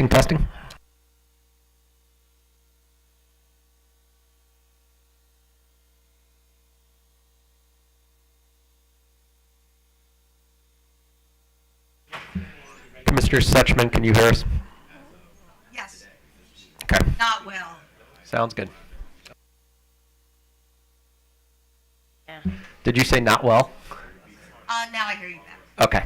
Testing, testing. Mr. Suchman, can you hear us? Yes, Okay, not well. sounds good. Yeah. Did you say not well? Now I hear you better. Okay.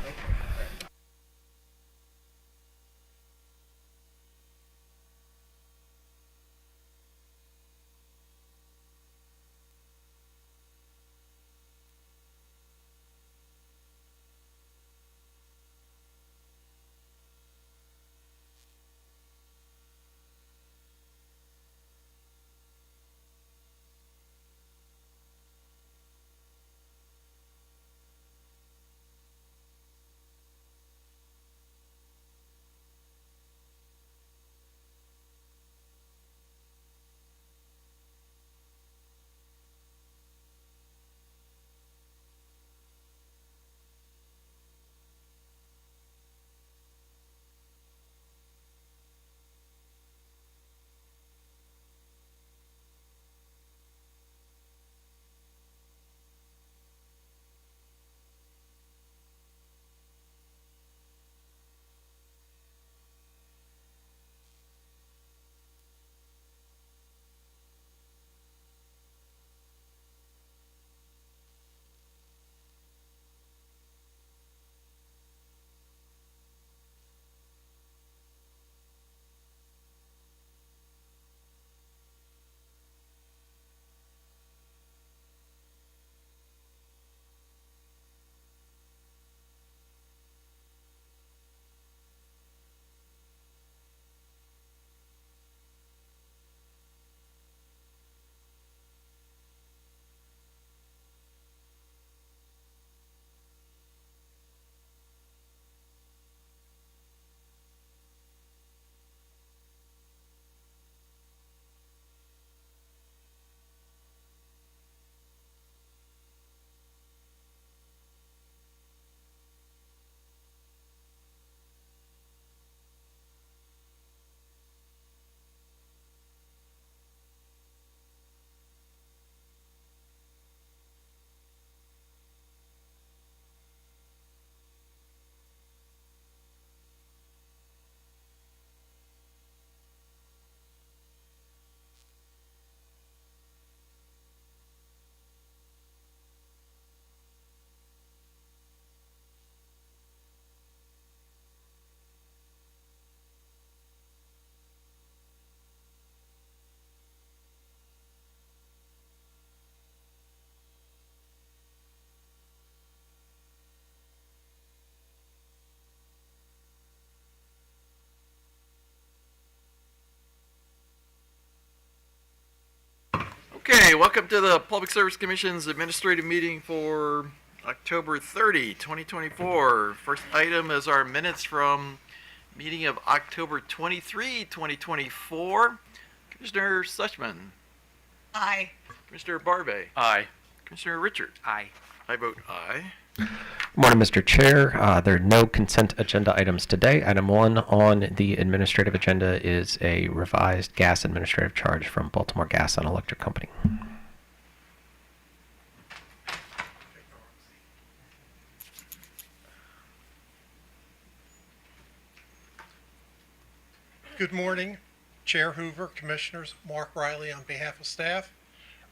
Okay, welcome to the Public Service Commission's administrative meeting for October 30, 2024. First item is our minutes from meeting of October 23, 2024. Commissioner Suchman. Aye. Commissioner Barbe. Aye. Commissioner Richard. Aye. I vote aye. Morning, Mr. Chair. There are no consent agenda items today. Item 1 on the administrative agenda is a revised gas administrative charge from Baltimore Gas and Electric Company. Good morning, Chair Hoover, Commissioners, Mark Riley on behalf of staff.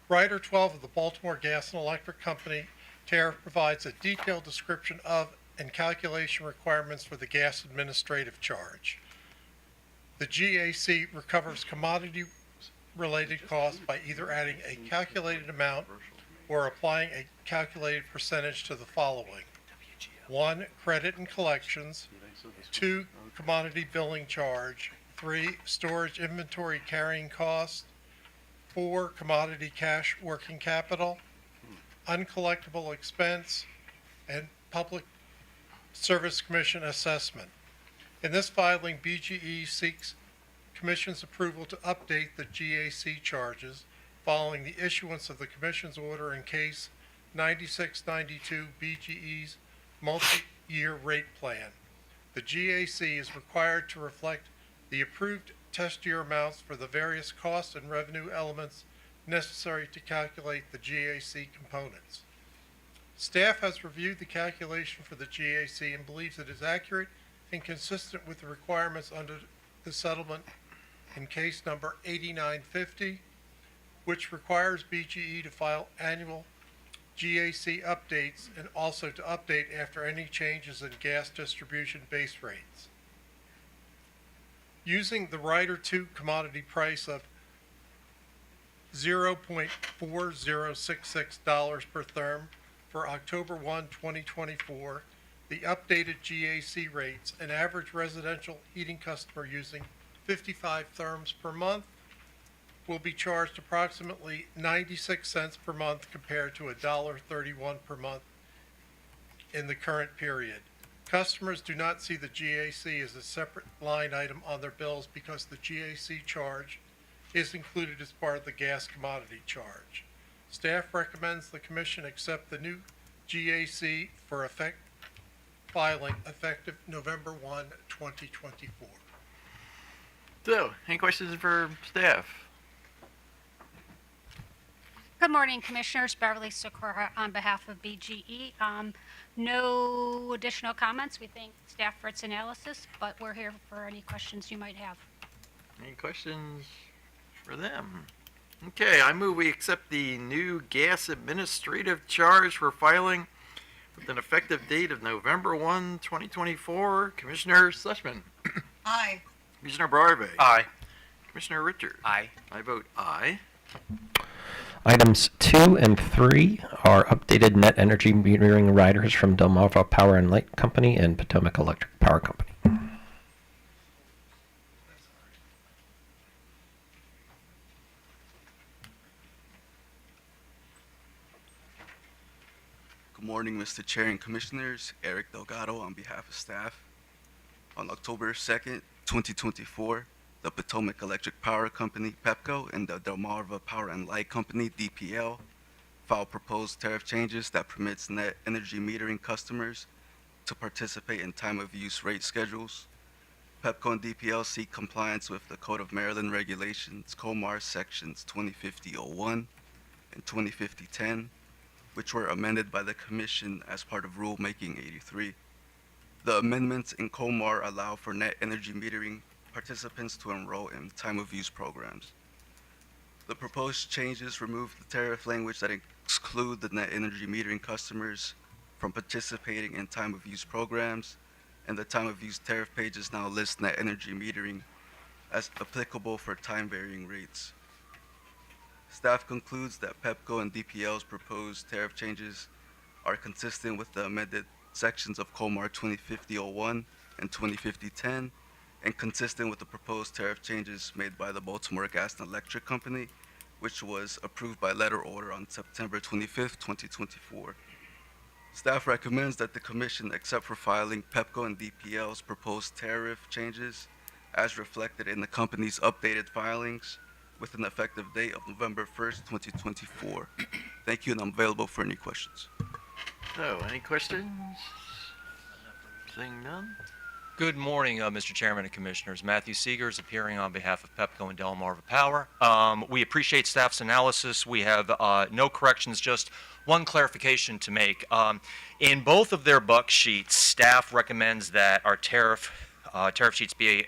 Rider 12 of the Baltimore Gas and Electric Company tariff provides a detailed description of and calculation requirements for the gas administrative charge. The GAC recovers commodity-related costs by either adding a calculated amount or applying a calculated percentage to the following. 1. Credit and collections. 2. Commodity billing charge. 3. Storage inventory carrying cost. 4. Commodity cash working capital. Uncollectible expense, and Public Service Commission assessment. In this filing, BGE seeks Commission's approval to update the GAC charges following the issuance of the Commission's order in case 9692 BGE's multi-year rate plan. The GAC is required to reflect the approved test year amounts for the various cost and revenue elements necessary to calculate the GAC components. Staff has reviewed the calculation for the GAC and believes it is accurate and consistent with the requirements under the settlement in case number 8950, which requires BGE to file annual GAC updates and also to update after any changes in gas distribution base rates. Using the Rider 2 commodity price of $0.4066 per therm for October 1, 2024, the updated GAC rates, an average residential heating customer using 55 therms per month will be charged approximately 96 cents per month compared to $1.31 per month in the current period. Customers do not see the GAC as a separate line item on their bills because the GAC charge is included as part of the gas commodity charge. Staff recommends the Commission accept the new GAC for filing effective November 1, 2024. So, any questions for staff? Good morning, Commissioners. Beverly Sikora on behalf of BGE. No additional comments. We thank staff for its analysis, but we're here for any questions you might have. Any questions for them? Okay, I move we accept the new gas administrative charge for filing with an effective date of November 1, 2024. Commissioner Sussman. Aye. Commissioner Barbe. Aye. Commissioner Richard. Aye. I vote aye. Items 2 and 3 are updated net energy metering riders from Delmarva Power and Light Company and Potomac Electric Power Company. Good morning, Mr. Chair and Commissioners. Eric Delgado on behalf of staff. On October 2nd, 2024, the Potomac Electric Power Company, PEPCO, and the Delmarva Power and Light Company, DPL, filed proposed tariff changes that permits net energy metering customers to participate in time-of-use rate schedules. PEPCO and DPL seek compliance with the Code of Maryland Regulations, COMAR Sections 2050-01 and 2050-10, which were amended by the Commission as part of Rulemaking 83. The amendments in COMAR allow for net energy metering participants to enroll in time-of-use programs. The proposed changes remove the tariff language that exclude the net energy metering customers from participating in time-of-use programs, and the time-of-use tariff pages now list net energy metering as applicable for time-varying rates. Staff concludes that PEPCO and DPL's proposed tariff changes are consistent with the amended sections of COMAR 2050-01 and 2050-10, and consistent with the proposed tariff changes made by the Baltimore Gas and Electric Company, which was approved by letter order on September 25th, 2024. Staff recommends that the Commission accept for filing PEPCO and DPL's proposed tariff changes as reflected in the company's updated filings with an effective date of November 1st, 2024. Thank you, and I'm available for any questions. So, any questions? Seeing none? Good morning, Mr. Chairman and Commissioners. Matthew Seegers appearing on behalf of PEPCO and Delmarva Power. We appreciate staff's analysis. We have no corrections, just one clarification to make. In both of their buck sheets, staff recommends that our tariff sheets be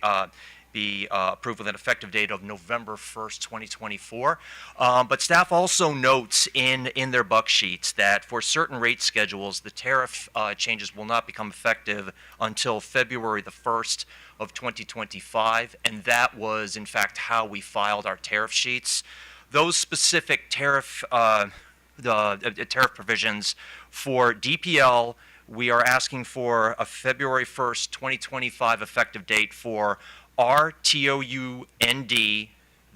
approved with an effective date of November 1st, 2024. But staff also notes in their buck sheets that for certain rate schedules, the tariff changes will not become effective until February the 1st of 2025, and that was, in fact, how we filed our tariff sheets. Those specific tariff provisions for DPL, we are asking for a February 1st, 2025 effective date for RTOUND, the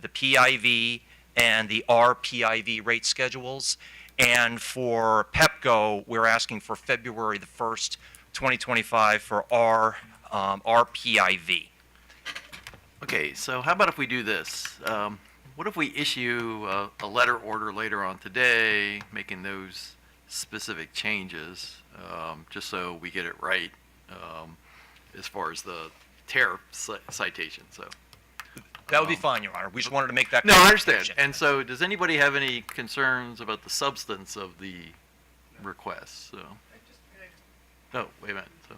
PIV, and the RPIV rate schedules. And for PEPCO, we're asking for February the 1st, 2025 for RPIV. Okay, so how about if we do this? What if we issue a letter order later on today, making those specific changes, just so we get it right as far as the tariff citation, so. That would be fine, Your Honor. We just wanted to make that. No, I understand. clarification. And so, does anybody have any concerns about the substance of the request? So, no, wait a minute. So,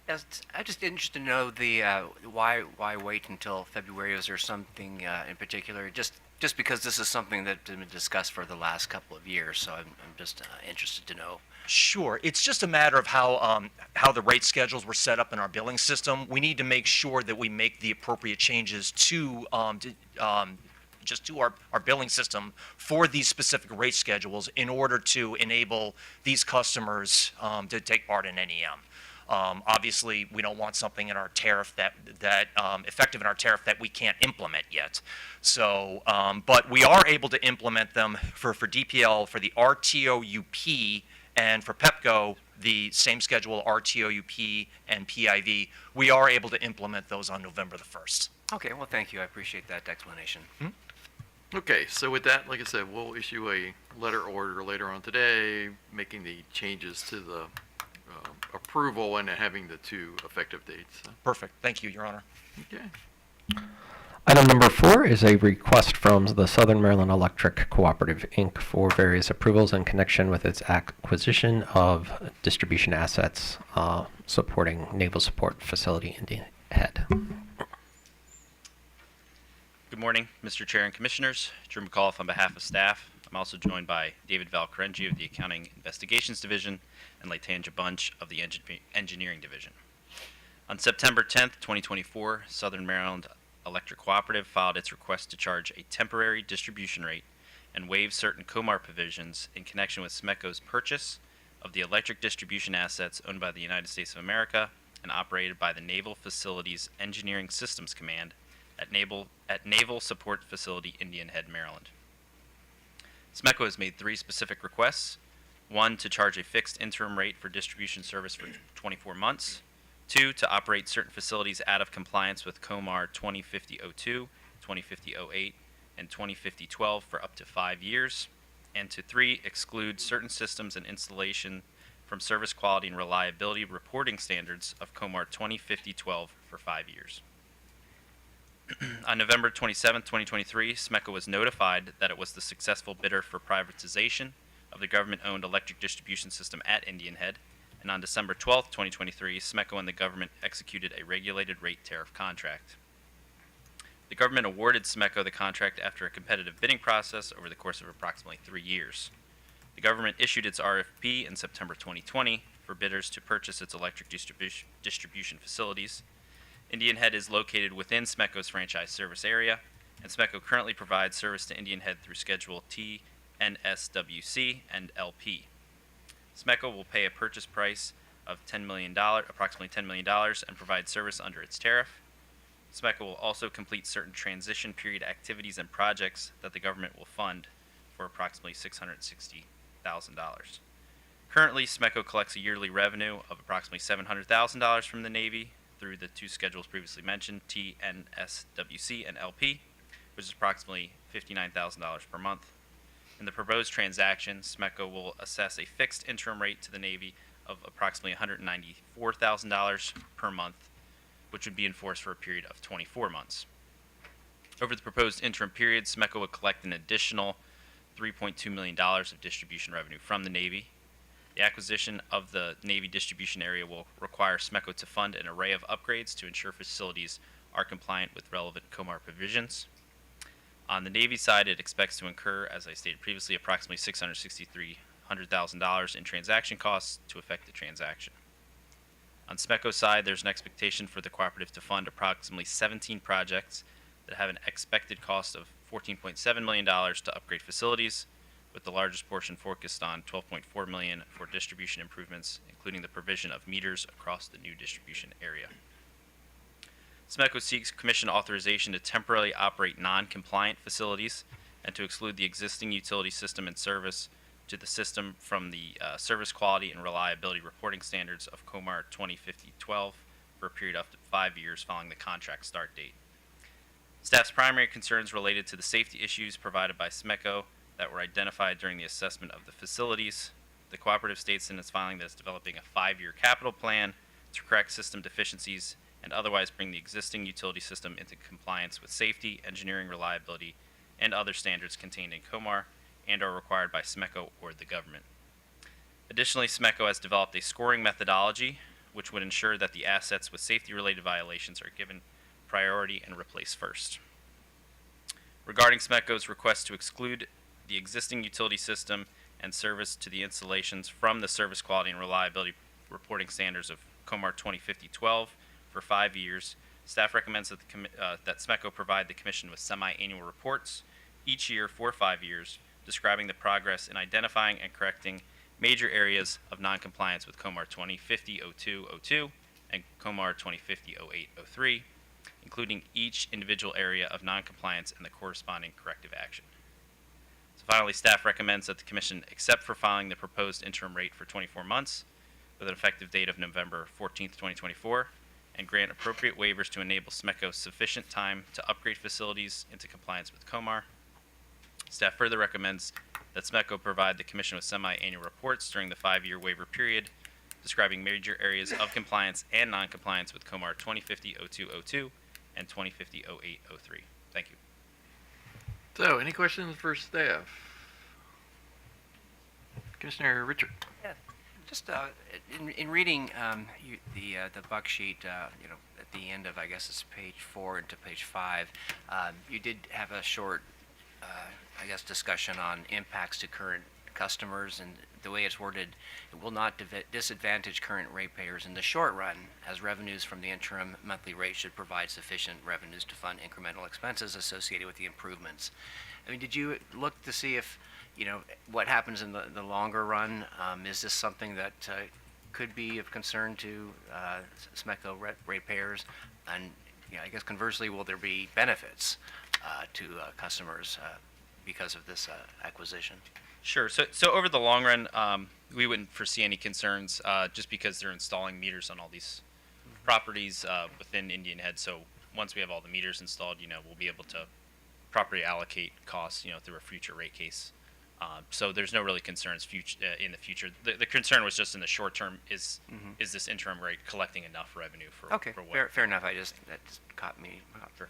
Yes, I'm just interested to know the why wait until February? Is there something in particular? Just because this is something that's been discussed for the last couple of years, so I'm just interested to know. Sure. It's just a matter of how the rate schedules were set up in our billing system. We need to make sure that we make the appropriate changes to our billing system for these specific rate schedules in order to enable these customers to take part in NEM. Obviously, we don't want something in our tariff that effective in our tariff that we can't implement yet. So, but we are able to implement them for DPL for the RTOUP. And for PEPCO, the same schedule, RTOUP and PIV, we are able to implement those on November the 1st. Okay, well, thank you. I appreciate that explanation. okay, so with that, like I said, we'll issue a letter order later on today, making the changes to the approval and having the 2 effective dates. Perfect. Thank you, Your Honor. Okay. Item number 4 is a request from the Southern Maryland Electric Cooperative, Inc. for various approvals in connection with its acquisition of distribution assets supporting Naval Support Facility Indian Head. Good morning, Mr. Chair and Commissioners. Drew McAuliffe on behalf of staff. I'm also joined by David Valcarengi of the Accounting Investigations Division and Latanja Bunch of the Engineering Division. On September 10th, 2024, Southern Maryland Electric Cooperative filed its request to charge a temporary distribution rate and waive certain COMAR provisions in connection with SMECO's purchase of the electric distribution assets owned by the United States of America and operated by the Naval Facilities Engineering Systems Command at Naval Support Facility Indian Head, Maryland. SMECO has made 3 specific requests. 1, to charge a fixed interim rate for distribution service for 24 months. 2, to operate certain facilities out of compliance with COMAR 2050-02, 2050-08, and 2050-12 for up to 5 years. And to 3, exclude certain systems and installation from service quality and reliability reporting standards of COMAR 2050-12 for 5 years. On November 27, 2023, SMECO was notified that it was the successful bidder for privatization of the government-owned electric distribution system at Indian Head, and on December 12, 2023, SMECO and the government executed a regulated rate tariff contract. The government awarded SMECO the contract after a competitive bidding process over the course of approximately 3 years. The government issued its RFP in September 2020 for bidders to purchase its electric distribution facilities. Indian Head is located within SMECO's franchise service area, and SMECO currently provides service to Indian Head through Schedule T, NSWC, and LP. SMECO will pay a purchase price of approximately $10 million, and provide service under its tariff. SMECO will also complete certain transition period activities and projects that the government will fund for approximately $660,000. Currently, SMECO collects a yearly revenue of approximately $700,000 from the Navy through the 2 schedules previously mentioned, T, NSWC, and LP, which is approximately $59,000 per month. In the proposed transaction, SMECO will assess a fixed interim rate to the Navy of approximately $194,000 per month, which would be enforced for a period of 24 months. Over the proposed interim period, SMECO would collect an additional $3.2 million of distribution revenue from the Navy. The acquisition of the Navy distribution area will require SMECO to fund an array of upgrades to ensure facilities are compliant with relevant COMAR provisions. On the Navy side, it expects to incur, as I stated previously, approximately $663,000 in transaction costs to effect the transaction. On SMECO's side, there's an expectation for the cooperative to fund approximately 17 projects that have an expected cost of $14.7 million to upgrade facilities, with the largest portion focused on $12.4 million for distribution improvements, including the provision of meters across the new distribution area. SMECO seeks Commission authorization to temporarily operate non-compliant facilities and to exclude the existing utility system and service to the system from the service quality and reliability reporting standards of COMAR 2050-12 for a period up to 5 years following the contract start date. Staff's primary concerns related to the safety issues provided by SMECO that were identified during the assessment of the facilities. The cooperative states in its filing that it's developing a 5-year capital plan to correct system deficiencies and otherwise bring the existing utility system into compliance with safety, engineering, reliability, and other standards contained in COMAR and are required by SMECO or the government. Additionally, SMECO has developed a scoring methodology which would ensure that the assets with safety-related violations are given priority and replaced first. Regarding SMECO's request to exclude the existing utility system and service to the installations from the service quality and reliability reporting standards of COMAR 2050-12 for 5 years, staff recommends that, that SMECO provide the Commission with semi-annual reports each year for 5 years, describing the progress in identifying and correcting major areas of noncompliance with COMAR 2050-02-02 and COMAR 2050-08-03, including each individual area of noncompliance and the corresponding corrective action. So finally, staff recommends that the Commission accept for filing the proposed interim rate for 24 months with an effective date of November 14th, 2024, and grant appropriate waivers to enable SMECO sufficient time to upgrade facilities into compliance with COMAR. Staff further recommends that SMECO provide the Commission with semi-annual reports during the 5-year waiver period, describing major areas of compliance and non-compliance with COMAR 2050-02-02 and 2050-08-03. Thank you. So, any questions for staff? Commissioner Richard. Yeah, just in reading the buck sheet, at the end of, I guess it's page 4 into page 5, you did have a short, discussion on impacts to current customers, and the way it's worded, it will not disadvantage current ratepayers in the short run, as revenues from the interim monthly rate should provide sufficient revenues to fund incremental expenses associated with the improvements. I mean, did you look to see if, what happens in the longer run? Is this something that could be of concern to SMECO ratepayers? And, I guess conversely, will there be benefits to customers because of this acquisition? Sure. So over the long run, we wouldn't foresee any concerns just because they're installing meters on all these properties within Indian Head. So once we have all the meters installed, we'll be able to properly allocate costs, through a future rate case. So there's no really concerns in the future. The concern was just in the short term is this interim rate collecting enough revenue for Okay, for what? fair enough. That just caught me. Sure.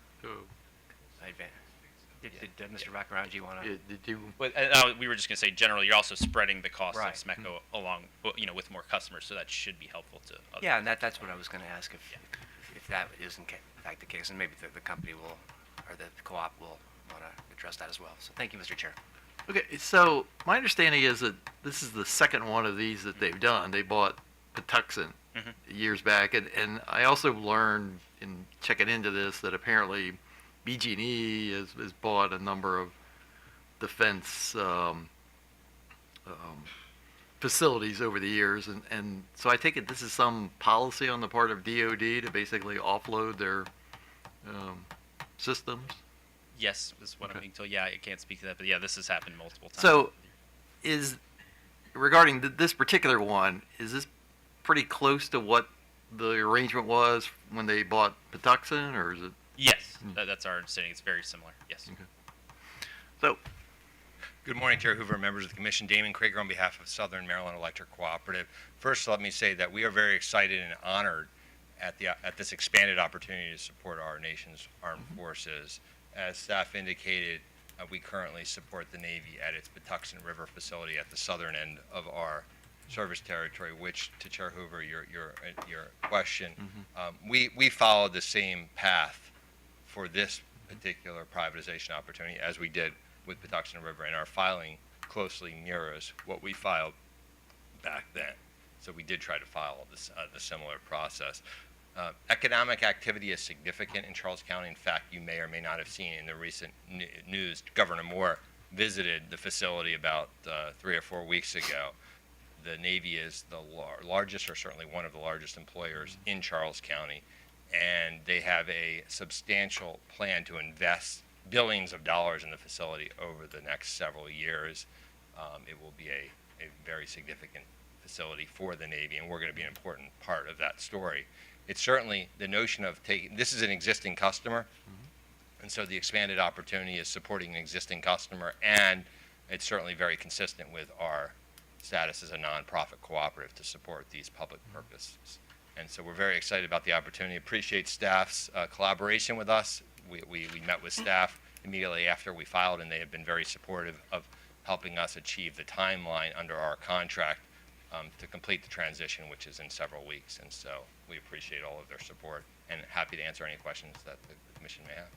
Did Mr. Vaccarangi want to? Did you? But we were just going to say, generally, you're also spreading the cost Right. of SMECO along, with more customers, so that should be helpful to others. Yeah, and that's what I was going to ask, if that is in fact the case, and maybe the company will, or the co-op will want to address that as well. So thank you, Mr. Chair. Okay, so my understanding is that this is the second one of these that they've done. They bought Patuxent years back, and I also learned in checking into this that apparently BG&E has bought a number of defense facilities over the years, and so I take it this is some policy on the part of DOD to basically offload their systems. Yes, is what I'm being told. Yeah, I can't speak to that, but yeah, this has happened multiple times. So, regarding this particular one, is this pretty close to what the arrangement was when they bought Patuxent, or is it? Yes, that's our understanding. It's very similar. Yes. Okay. So, good morning, Chair Hoover, members of the Commission. Damon Krieger on behalf of Southern Maryland Electric Cooperative. First, let me say that we are very excited and honored at this expanded opportunity to support our nation's armed forces. As staff indicated, we currently support the Navy at its Patuxent River facility at the southern end of our service territory, which, to Chair Hoover, your question, we followed the same path for this particular privatization opportunity as we did with Patuxent River, and our filing closely mirrors what we filed back then. So we did try to follow this, the similar process. Economic activity is significant in Charles County. In fact, you may or may not have seen in the recent news, Governor Moore visited the facility about 3 or 4 weeks ago. The Navy is the largest, or certainly one of the largest employers in Charles County, and they have a substantial plan to invest billions of dollars in the facility over the next several years. It will be a very significant facility for the Navy, and we're going to be an important part of that story. It's certainly the notion of taking, this is an existing customer, and so the expanded opportunity is supporting an existing customer, and it's certainly very consistent with our status as a nonprofit cooperative to support these public purposes. And so we're very excited about the opportunity. Appreciate staff's collaboration with us. We met with staff immediately after we filed, and they have been very supportive of helping us achieve the timeline under our contract to complete the transition, which is in several weeks. And so we appreciate all of their support and happy to answer any questions that the commission may have.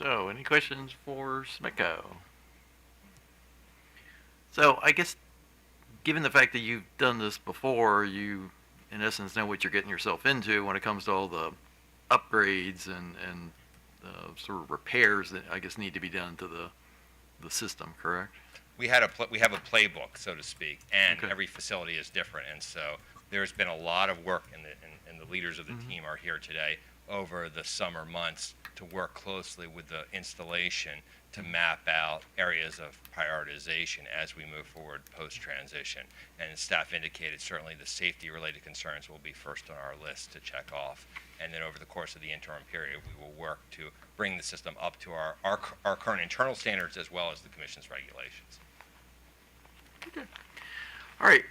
So, any questions for SMECO? So, I guess, given the fact that you've done this before, you, in essence, know what you're getting yourself into when it comes to all the upgrades and sort of repairs that I guess need to be done to the system, correct? We have a playbook, so to speak, and Okay. every facility is different. And so there's been a lot of work, and the leaders of the team are here today over the summer months to work closely with the installation to map out areas of prioritization as we move forward post-transition. And staff indicated certainly the safety-related concerns will be first on our list to check off. And then over the course of the interim period, we will work to bring the system up to our current internal standards as well as the Commission's regulations. All right,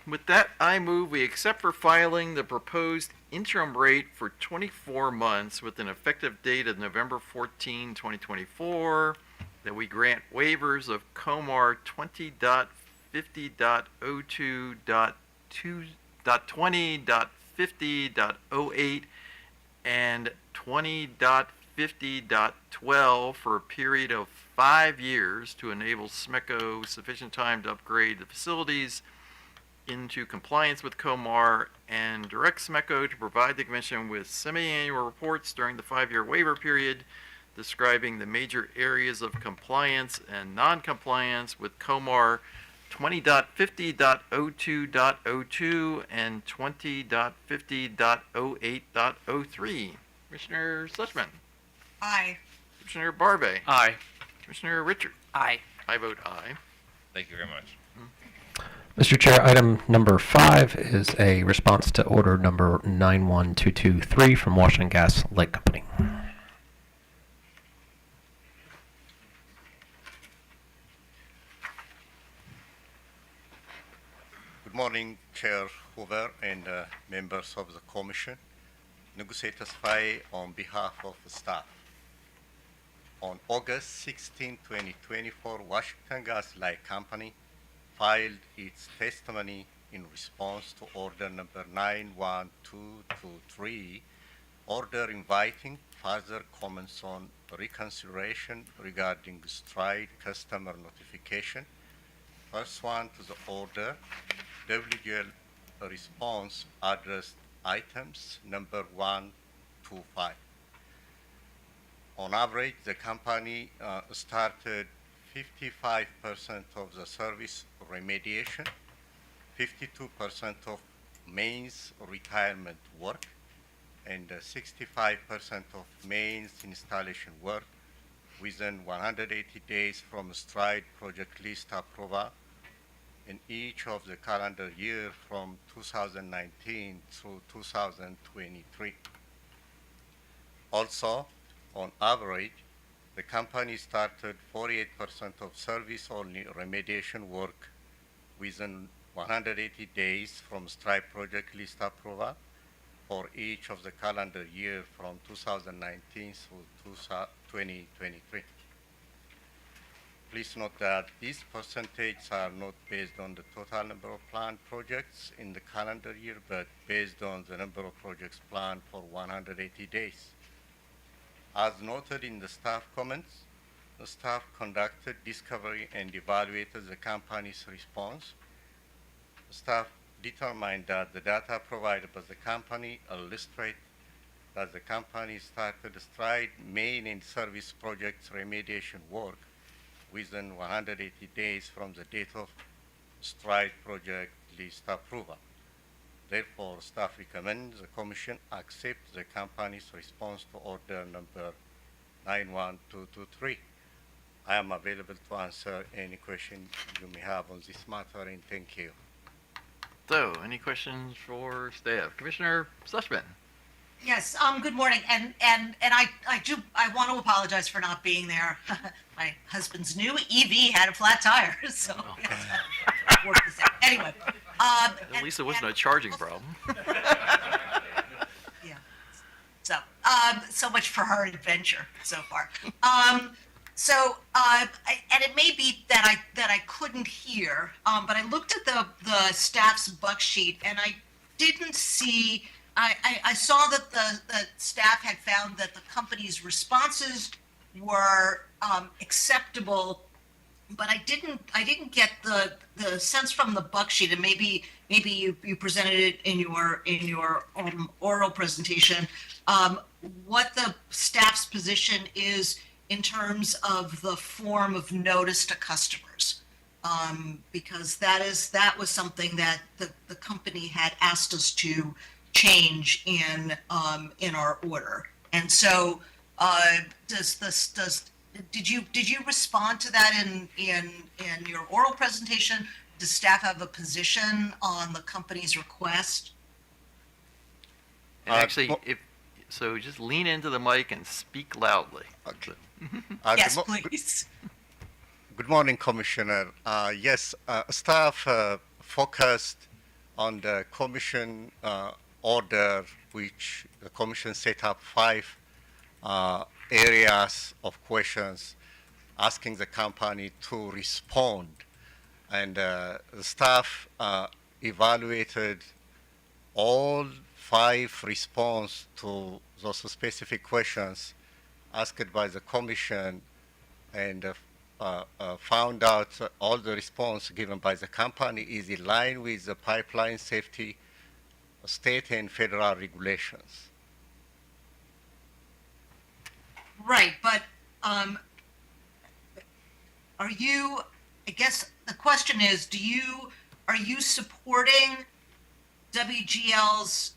with that, I move we accept for filing the proposed interim rate for 24 months with an effective date of November 14, 2024, that we grant waivers of COMAR 20.50.02.20.50.08 and 20.50.12 for a period of 5 years to enable SMECO sufficient time to upgrade the facilities into compliance with COMAR and direct SMECO to provide the Commission with semi-annual reports during the 5-year waiver period describing the major areas of compliance and non-compliance with COMAR 20.50.02.02 and 20.50.08.03. Commissioner Sussman. Aye. Commissioner Barbe. Aye. Commissioner Richard. Aye. I vote aye. Thank you very much. Mr. Chair, item number 5 is a response to order number 91223 from Washington Gas Light Company. Good morning, Chair Hoover and members of the Commission. Negotiators Fay on behalf of the staff. On August 16, 2024, Washington Gas Light Company filed its testimony in response to order number 91223, order inviting further comments on reconsideration regarding STRIDE customer notification. Pursuant to the order, WGL response addressed items number 1 to 5. On average, the company started 55% of the service remediation, 52% of mains retirement work, and 65% of mains installation work within 180 days from STRIDE project list approval in each of the calendar year from 2019 through 2023. Also, on average, the company started 48% of service-only remediation work within 180 days from STRIDE project list approval for each of the calendar year from 2019 through 2023. Please note that these percentages are not based on the total number of planned projects in the calendar year, but based on the number of projects planned for 180 days. As noted in the staff comments, the staff conducted discovery and evaluated the company's response. The staff determined that the data provided by the company illustrate that the company started STRIDE main and service projects remediation work within 180 days from the date of STRIDE project list approval. Therefore, staff recommends the Commission accept the company's response to order number 91223. I am available to answer any question you may have on this matter, and thank you. So, any questions for staff? Commissioner Sussman. Yes, good morning, and I want to apologize for not being there. My husband's new EV had a flat tire, so we have to work this out. Anyway, At least it wasn't a charging problem. Yeah. So, so much for her adventure so far. And it may be that I couldn't hear, but I looked at the staff's buck sheet and I didn't see. I saw that the staff had found that the company's responses were acceptable, but I didn't get the sense from the buck sheet, and maybe you presented it in your oral presentation, what the staff's position is in terms of the form of notice to customers, because that was something that the company had asked us to change in our order, and so did you respond to that in your oral presentation? Does staff have a position on the company's request? And actually, just lean into the mic and speak loudly. Okay. Yes, please. Good morning, Commissioner. Yes, staff focused on the commission order, which the commission set up 5 areas of questions asking the company to respond. And the staff evaluated all 5 response to those specific questions asked by the commission, and found out all the response given by the company is in line with the pipeline safety state and federal regulations. Right, but are you? I guess the question is, are you supporting WGL's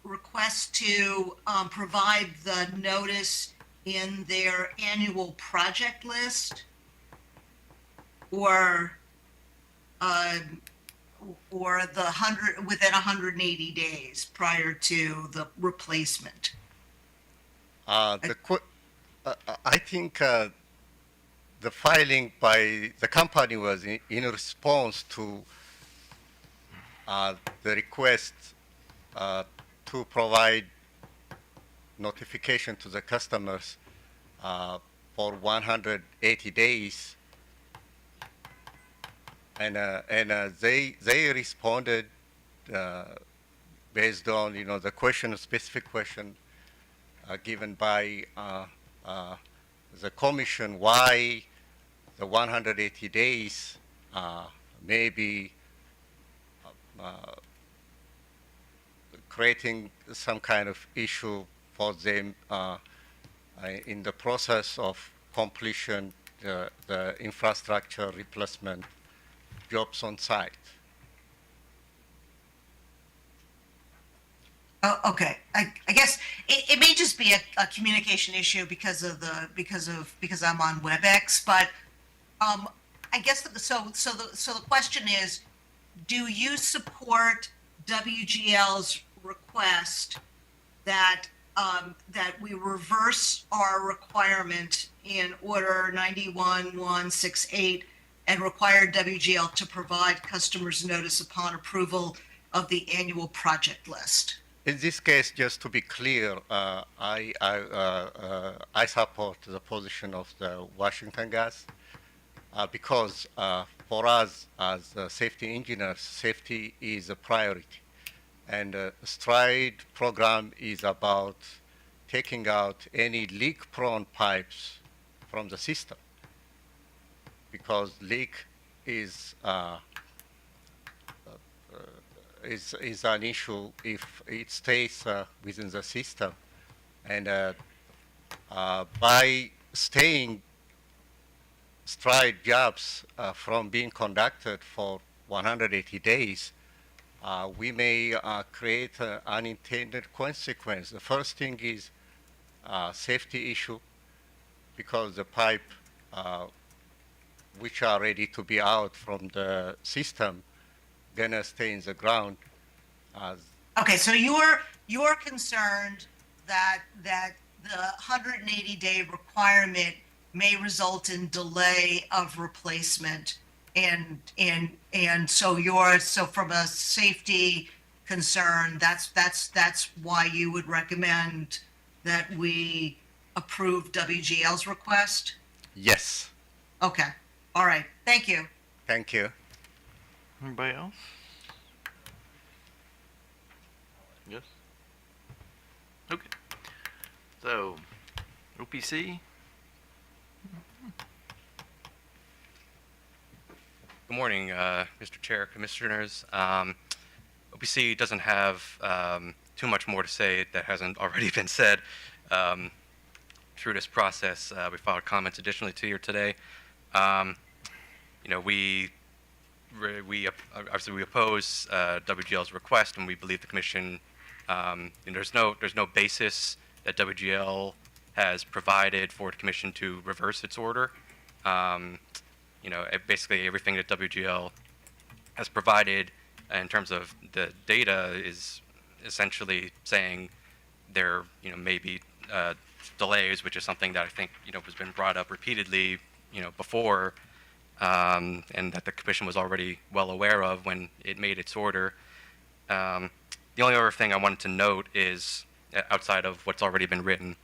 request to provide the notice in their annual project list, or within 180 days prior to the replacement? I think the filing by the company was in response to the request to provide notification to the customers for 180 days, and they responded based on the specific question given by the commission, why the 180 days may be creating some kind of issue for them in the process of completion the infrastructure replacement jobs on site. Oh, okay. I guess it may just be a communication issue because I'm on WebEx, but I guess so the question is, do you support WGL's request that we reverse our requirement in Order 91-168 and require WGL to provide customers notice upon approval of the annual project list? In this case, just to be clear, I support the position of the Washington Gas because for us as safety engineers, safety is a priority. And STRIDE program is about taking out any leak-prone pipes from the system, because leak is an issue if it stays within the system. And by staying STRIDE jobs from being conducted for 180 days, we may create an unintended consequence. The first thing is safety issue, because the pipe which are ready to be out from the system gonna stay in the ground. Okay, so you're concerned that the 180-day requirement may result in delay of replacement and so so from a safety concern, that's why you would recommend that we approve WGL's request? Yes. Okay, all right, thank you. Thank you. Anybody else? Yes? Okay. So, OPC? Good morning, Mr. Chair, Commissioners. OPC doesn't have too much more to say that hasn't already been said. Through this process, we filed comments additionally to you today. We obviously we oppose WGL's request, and we believe the Commission. There's no basis that WGL has provided for the Commission to reverse its order. Basically everything that WGL has provided in terms of the data is essentially saying there, may be delays, which is something that I think, has been brought up repeatedly, before, and that the Commission was already well aware of when it made its order. The only other thing I wanted to note is, outside of what's already been written,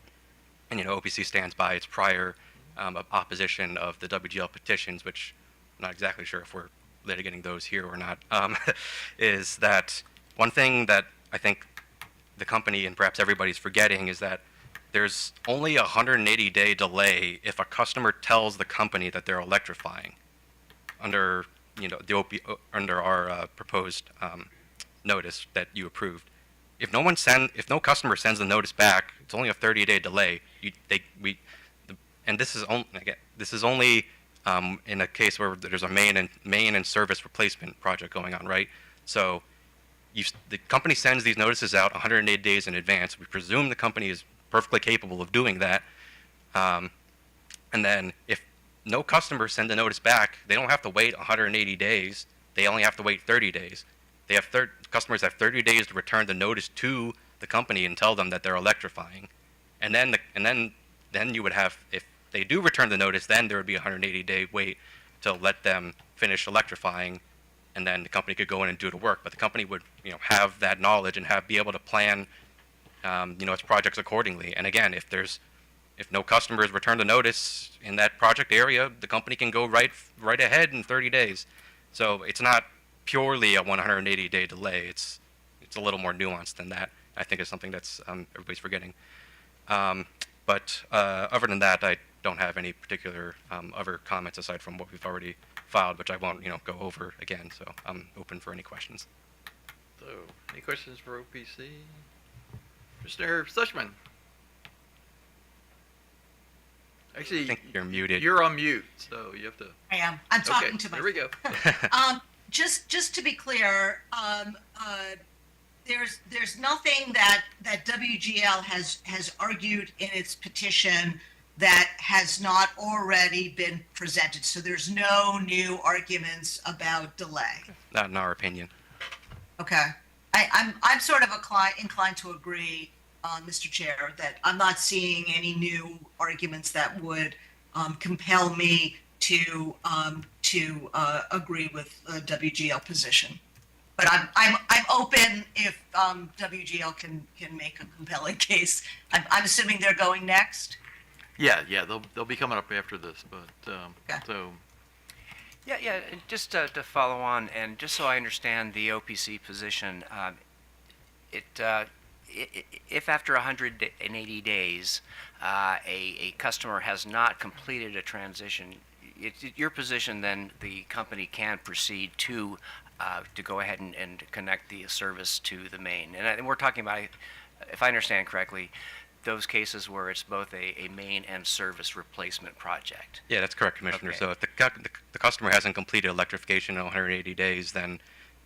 and OPC stands by its prior opposition of the WGL petitions, which I'm not exactly sure if we're litigating those here or not, is that one thing that I think the company and perhaps everybody's forgetting is that there's only a 180-day delay if a customer tells the company that they're electrifying under under our proposed notice that you approved. If no customer sends the notice back, it's only a 30-day delay. And this is only in a case where there's a main and service replacement project going on, right? So the company sends these notices out 180 days in advance. We presume the company is perfectly capable of doing that. And then if no customers send the notice back, they don't have to wait 180 days. They only have to wait 30 days. Customers have 30 days to return the notice to the company and tell them that they're electrifying. And then you would have, if they do return the notice, then there would be a 180-day wait to let them finish electrifying, and then the company could go in and do the work. But the company would, have that knowledge and be able to plan, its projects accordingly. And again, if no customers return the notice in that project area, the company can go right ahead in 30 days. So it's not purely a 180-day delay. It's a little more nuanced than that. I think it's something that's everybody's forgetting. But other than that, I don't have any particular other comments aside from what we've already filed, which I won't, go over again. So I'm open for any questions. So, any questions for OPC? Mr. Sushman? Actually, I think you're muted. You're on mute, so you have to. I am. I'm talking to There myself. we go. Just to be clear, there's nothing that WGL has argued in its petition that has not already been presented. So there's no new arguments about delay. Not in our opinion. Okay. I'm sort of inclined to agree, Mr. Chair, that I'm not seeing any new arguments that would compel me to agree with the WGL position. But I'm open if WGL can make a compelling case. I'm assuming they're going next. Yeah, they'll be coming up after this, but Okay. so. Yeah, and just to follow on, and just so I understand the OPC position, if after 180 days a customer has not completed a transition, it's your position then the company can proceed to go ahead and connect the service to the main. And we're talking about, if I understand correctly, those cases where it's both a main and service replacement project. Yeah, that's correct, Commissioner. Okay. So if the customer hasn't completed electrification in 180 days, then,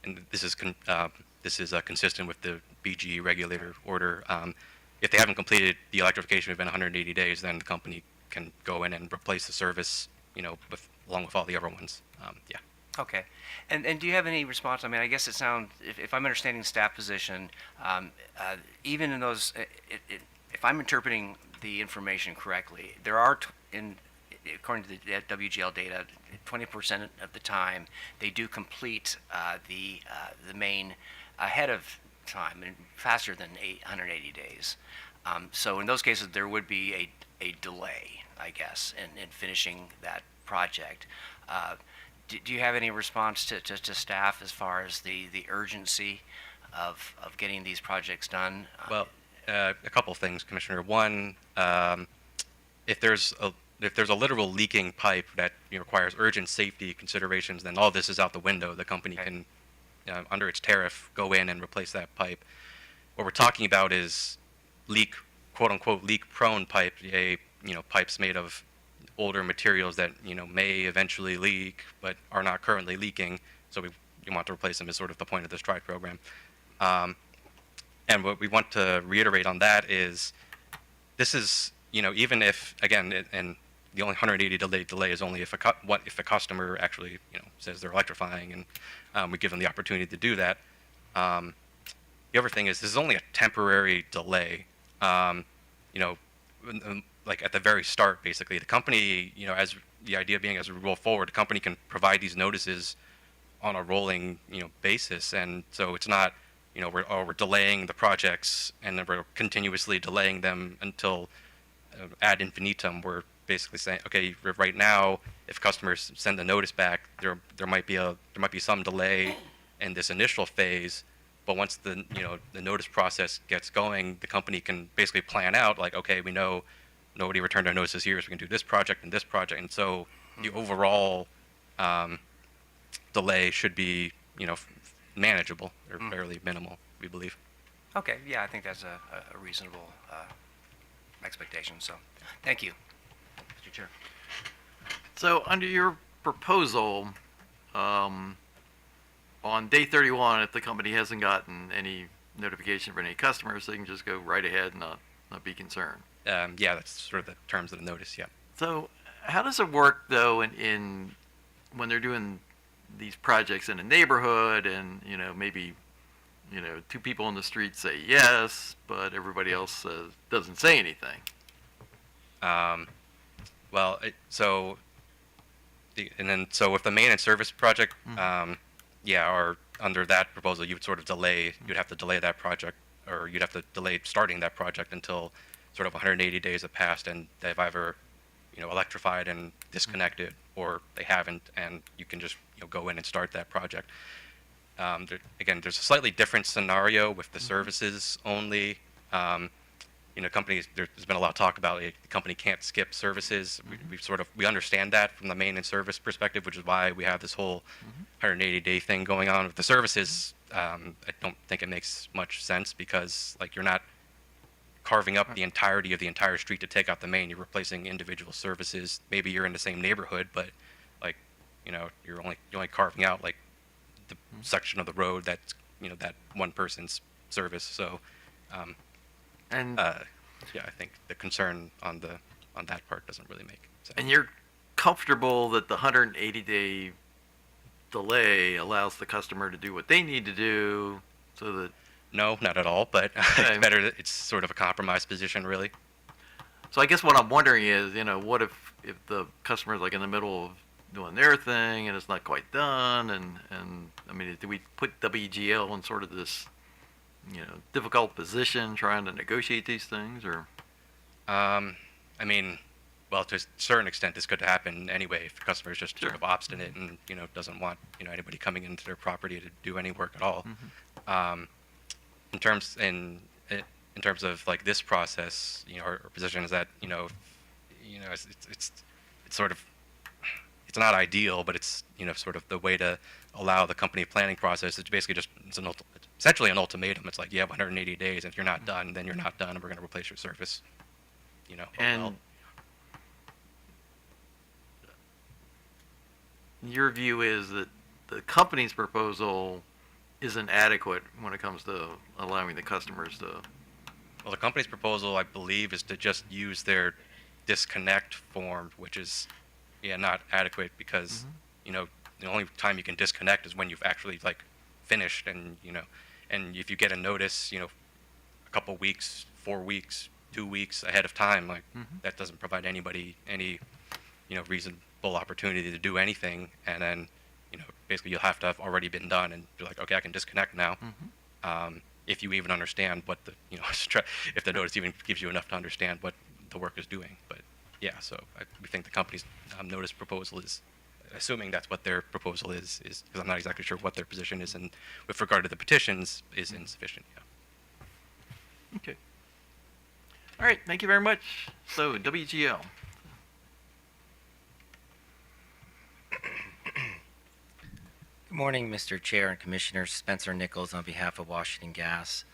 and this is consistent with the BGE regulator order, if they haven't completed the electrification within 180 days, then the company can go in and replace the service, along with all the other ones. Yeah. Okay. And do you have any response? I mean, I guess it sounds, if I'm understanding staff position, even in those, if I'm interpreting the information correctly, there are, according to the WGL data, 20% of the time, they do complete the main ahead of time and faster than 180 days. So in those cases, there would be a delay, I guess, in finishing that project. Do you have any response to staff as far as the urgency of getting these projects done? Well, a couple things, Commissioner. One, if there's a literal leaking pipe that requires urgent safety considerations, then all this is out the window. The company can, under its tariff, go in and replace that pipe. What we're talking about is quote unquote leak-prone pipe, pipes made of older materials that may eventually leak but are not currently leaking. So we want to replace them is sort of the point of this TRI program. And what we want to reiterate on that is this is, even if, again, and the only 180 delay is only if a customer actually, says they're electrifying and we give them the opportunity to do that. The other thing is this is only a temporary delay. Like at the very start, basically, the company, as the idea being as we roll forward, the company can provide these notices on a rolling, basis. And so it's not, we're delaying the projects and then we're continuously delaying them until ad infinitum. We're basically saying, okay, right now, if customers send a notice back, there might be some delay in this initial phase. But once the notice process gets going, the company can basically plan out like, okay, we know nobody returned our notices here, so we can do this project and this project. And so the overall delay should be, manageable or fairly minimal, we believe. Okay, yeah, I think that's a reasonable expectation. So, thank you, Mr. Chair. So under your proposal, on day 31, if the company hasn't gotten any notification from any customers, they can just go right ahead and not be concerned. Yeah, that's sort of the terms of the notice, yeah. So how does it work, though, in when they're doing these projects in a neighborhood and, maybe, two people in the street say yes, but everybody else doesn't say anything? So with the main and service project, or under that proposal, you would sort of you'd have to delay that project, or you'd have to delay starting that project until sort of 180 days have passed and they've either, electrified and disconnected, or they haven't, and you can just go in and start that project. Again, there's a slightly different scenario with the services only. Companies, there's been a lot of talk about the company can't skip services. We understand that from the main and service perspective, which is why we have this whole 180-day thing going on. With the services, I don't think it makes much sense because you're not carving up the entirety of the entire street to take out the main. You're replacing individual services. Maybe you're in the same neighborhood, but you're only carving out the section of the road that's that one person's service. So. I think the concern on that part doesn't really make sense. And you're comfortable that the 180-day delay allows the customer to do what they need to do, so that? No, not at all. But it's better. It's sort of a compromise position, really. So I guess what I'm wondering is, what if the customer's in the middle of doing their thing and it's not quite done, and I mean, do we put WGL in sort of this difficult position trying to negotiate these things, or? I mean, well, to a certain extent, this could happen anyway if the customer is just sort of obstinate and doesn't want anybody coming into their property to do any work at all. In terms of this process, our position is that it's sort of, it's not ideal, but it's sort of the way to allow the company planning process. It's basically essentially an ultimatum. It's you have 180 days, and if you're not done, then you're not done, and we're going to replace your service. And your view is that the company's proposal isn't adequate when it comes to allowing the customers to. Well, the company's proposal, I believe, is to just use their disconnect form, which is, not adequate because, the only time you can disconnect is when you've actually finished, and and if you get a notice, a couple weeks, 4 weeks, 2 weeks ahead of time, that doesn't provide anybody any, reason full opportunity to do anything, and then, basically you'll have to have already been done, and you're like, okay, I can disconnect now. If you even understand what the, if the notice even gives you enough to understand what the work is doing. But yeah, so we think the company's notice proposal is, assuming that's what their proposal is because I'm not exactly sure what their position is, and with regard to the petitions, is insufficient. Yeah. Okay. All right, thank you very much. So, WGL. Good morning, Mr. Chair and Commissioners. Spencer Nichols on behalf of Washington Gas.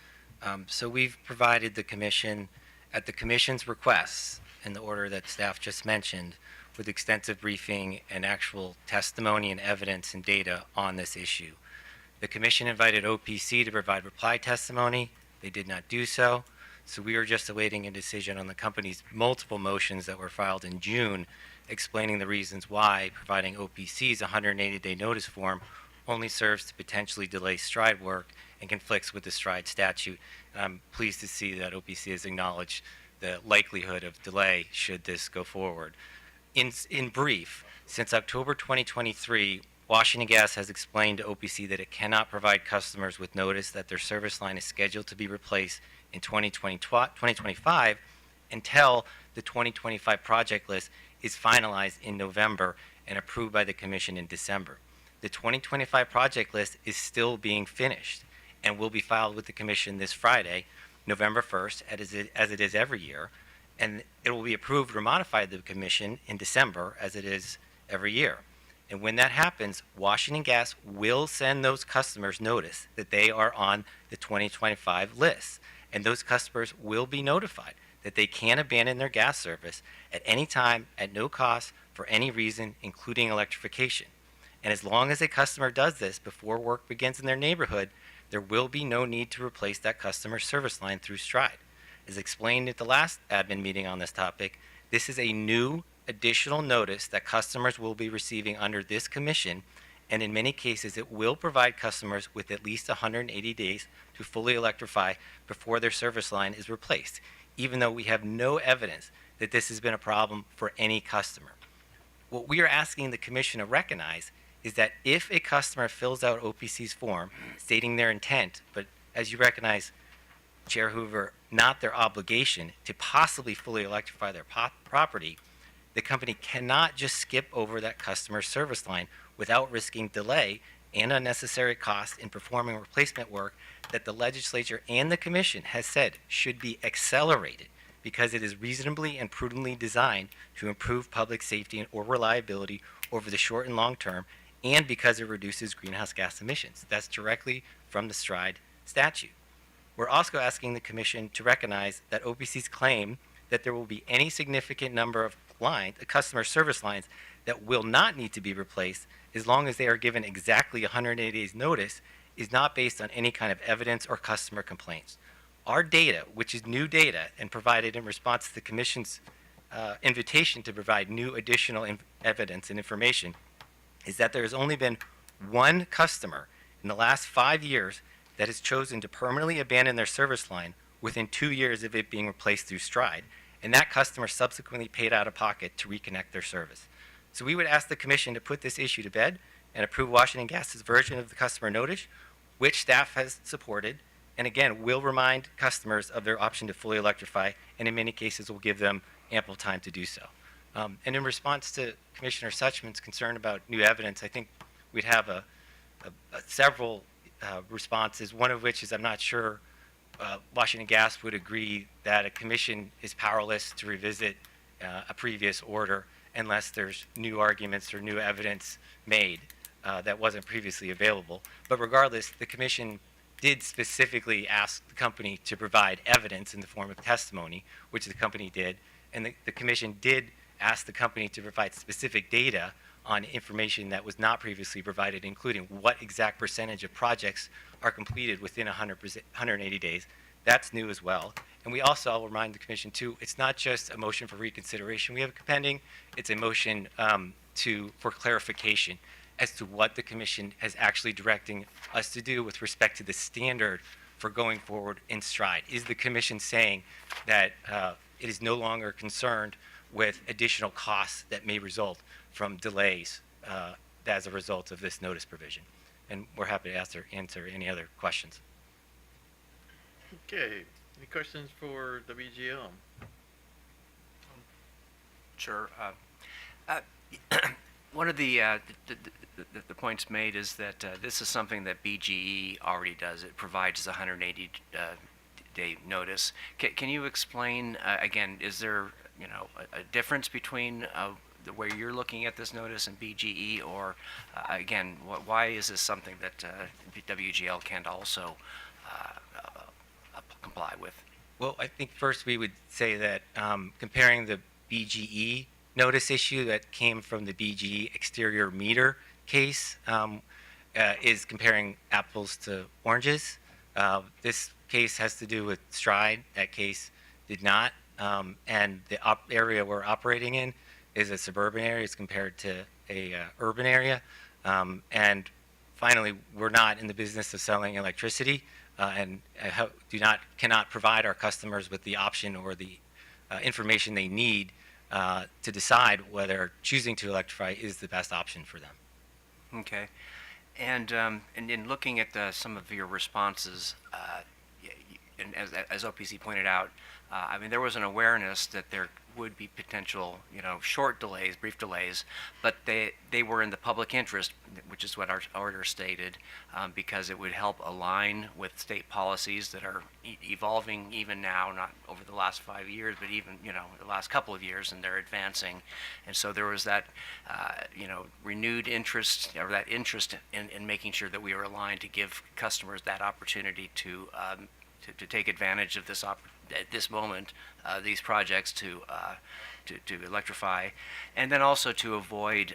So we've provided the Commission, at the Commission's requests, in the order that staff just mentioned, with extensive briefing and actual testimony and evidence and data on this issue. The Commission invited OPC to provide reply testimony. They did not do so. So we are just awaiting a decision on the company's multiple motions that were filed in June, explaining the reasons why providing OPC's 180-day notice form only serves to potentially delay STRIDE work and conflicts with the STRIDE statute. And I'm pleased to see that OPC has acknowledged the likelihood of delay should this go forward. In brief, since October 2023, Washington Gas has explained to OPC that it cannot provide customers with notice that their service line is scheduled to be replaced in 2025 until the 2025 project list is finalized in November and approved by the Commission in December. The 2025 project list is still being finished and will be filed with the Commission this Friday, November 1st, as it is every year, and it will be approved or modified by the Commission in December, as it is every year. And when that happens, Washington Gas will send those customers notice that they are on the 2025 list, and those customers will be notified that they can abandon their gas service at any time at no cost for any reason, including electrification. And as long as a customer does this before work begins in their neighborhood, there will be no need to replace that customer's service line through STRIDE. As explained at the last admin meeting on this topic, this is a new additional notice that customers will be receiving under this Commission, and in many cases it will provide customers with at least 180 days to fully electrify before their service line is replaced, even though we have no evidence that this has been a problem for any customer. What we are asking the Commission to recognize is that if a customer fills out OPC's form stating their intent, but as you recognize, Chair Hoover, not their obligation to possibly fully electrify their property, the company cannot just skip over that customer's service line without risking delay and unnecessary costs in performing replacement work that the legislature and the Commission has said should be accelerated because it is reasonably and prudently designed to improve public safety or reliability over the short and long term, and because it reduces greenhouse gas emissions. That's directly from the STRIDE statute. We're also asking the Commission to recognize that OPC's claim that there will be any significant number of customer service lines that will not need to be replaced as long as they are given exactly 180 days notice is not based on any kind of evidence or customer complaints. Our data, which is new data and provided in response to the Commission's invitation to provide new additional evidence and information, is that there has only been one customer in the last 5 years that has chosen to permanently abandon their service line within 2 years of it being replaced through STRIDE, and that customer subsequently paid out of pocket to reconnect their service. So we would ask the Commission to put this issue to bed and approve Washington Gas's version of the customer notice, which staff has supported, and again, will remind customers of their option to fully electrify, and in many cases will give them ample time to do so. And in response to Commissioner Suchman's concern about new evidence, I think we'd have several responses, one of which is I'm not sure Washington Gas would agree that a Commission is powerless to revisit a previous order unless there's new arguments or new evidence made that wasn't previously available. But regardless, the Commission did specifically ask the company to provide evidence in the form of testimony, which the company did, and the Commission did ask the company to provide specific data on information that was not previously provided, including what exact percentage of projects are completed within 180 days. That's new as well. And we also, I'll remind the Commission too, it's not just a motion for reconsideration we have pending, it's a motion for clarification as to what the Commission is actually directing us to do with respect to the standard for going forward in STRIDE. Is the Commission saying that it is no longer concerned with additional costs that may result from delays as a result of this notice provision. And we're happy to answer any other questions. Okay, any questions for WGL? Sure. One of the points made is that this is something that BGE already does. It provides a 180-day notice. Can you explain again? Is there a difference between where you're looking at this notice and BGE, or again, why is this something that WGL can't also comply with? Well, I think first we would say that comparing the BGE notice issue that came from the BGE exterior meter case is comparing apples to oranges. This case has to do with Stride. That case did not. And the area we're operating in is a suburban area as compared to a urban area. And finally, we're not in the business of selling electricity and cannot provide our customers with the option or the information they need to decide whether choosing to electrify is the best option for them. Okay. And in looking at some of your responses, and as OPC pointed out, I mean, there was an awareness that there would be potential, short delays, brief delays, but they were in the public interest, which is what our order stated, because it would help align with state policies that are evolving even now, not over the last 5 years, but even, the last couple of years, and they're advancing. And so there was that, renewed interest, or that interest in making sure that we were aligned to give customers that opportunity to take advantage of this at this moment, these projects to electrify, and then also to avoid,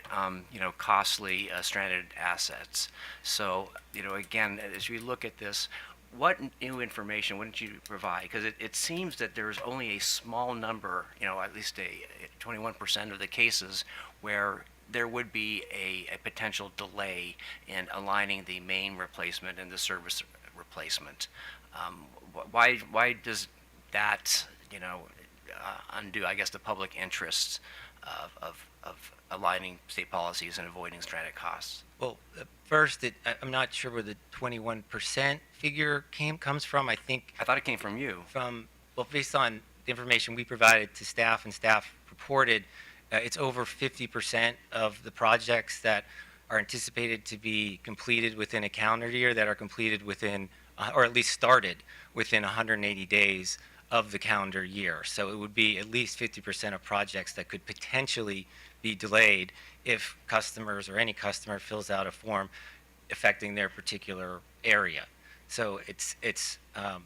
costly stranded assets. So, again, as we look at this, what new information wouldn't you provide? Because it seems that there's only a small number, at least 21% of the cases where there would be a potential delay in aligning the main replacement and the service replacement. Why does that, undo, I guess, the public interests of aligning state policies and avoiding stranded costs? Well, first, I'm not sure where the 21% figure comes from. I thought it came from you. Based on the information we provided to staff and staff reported, it's over 50% of the projects that are anticipated to be completed within a calendar year that are completed within, or at least started within 180 days of the calendar year. So it would be at least 50% of projects that could potentially be delayed if customers or any customer fills out a form affecting their particular area. So it's the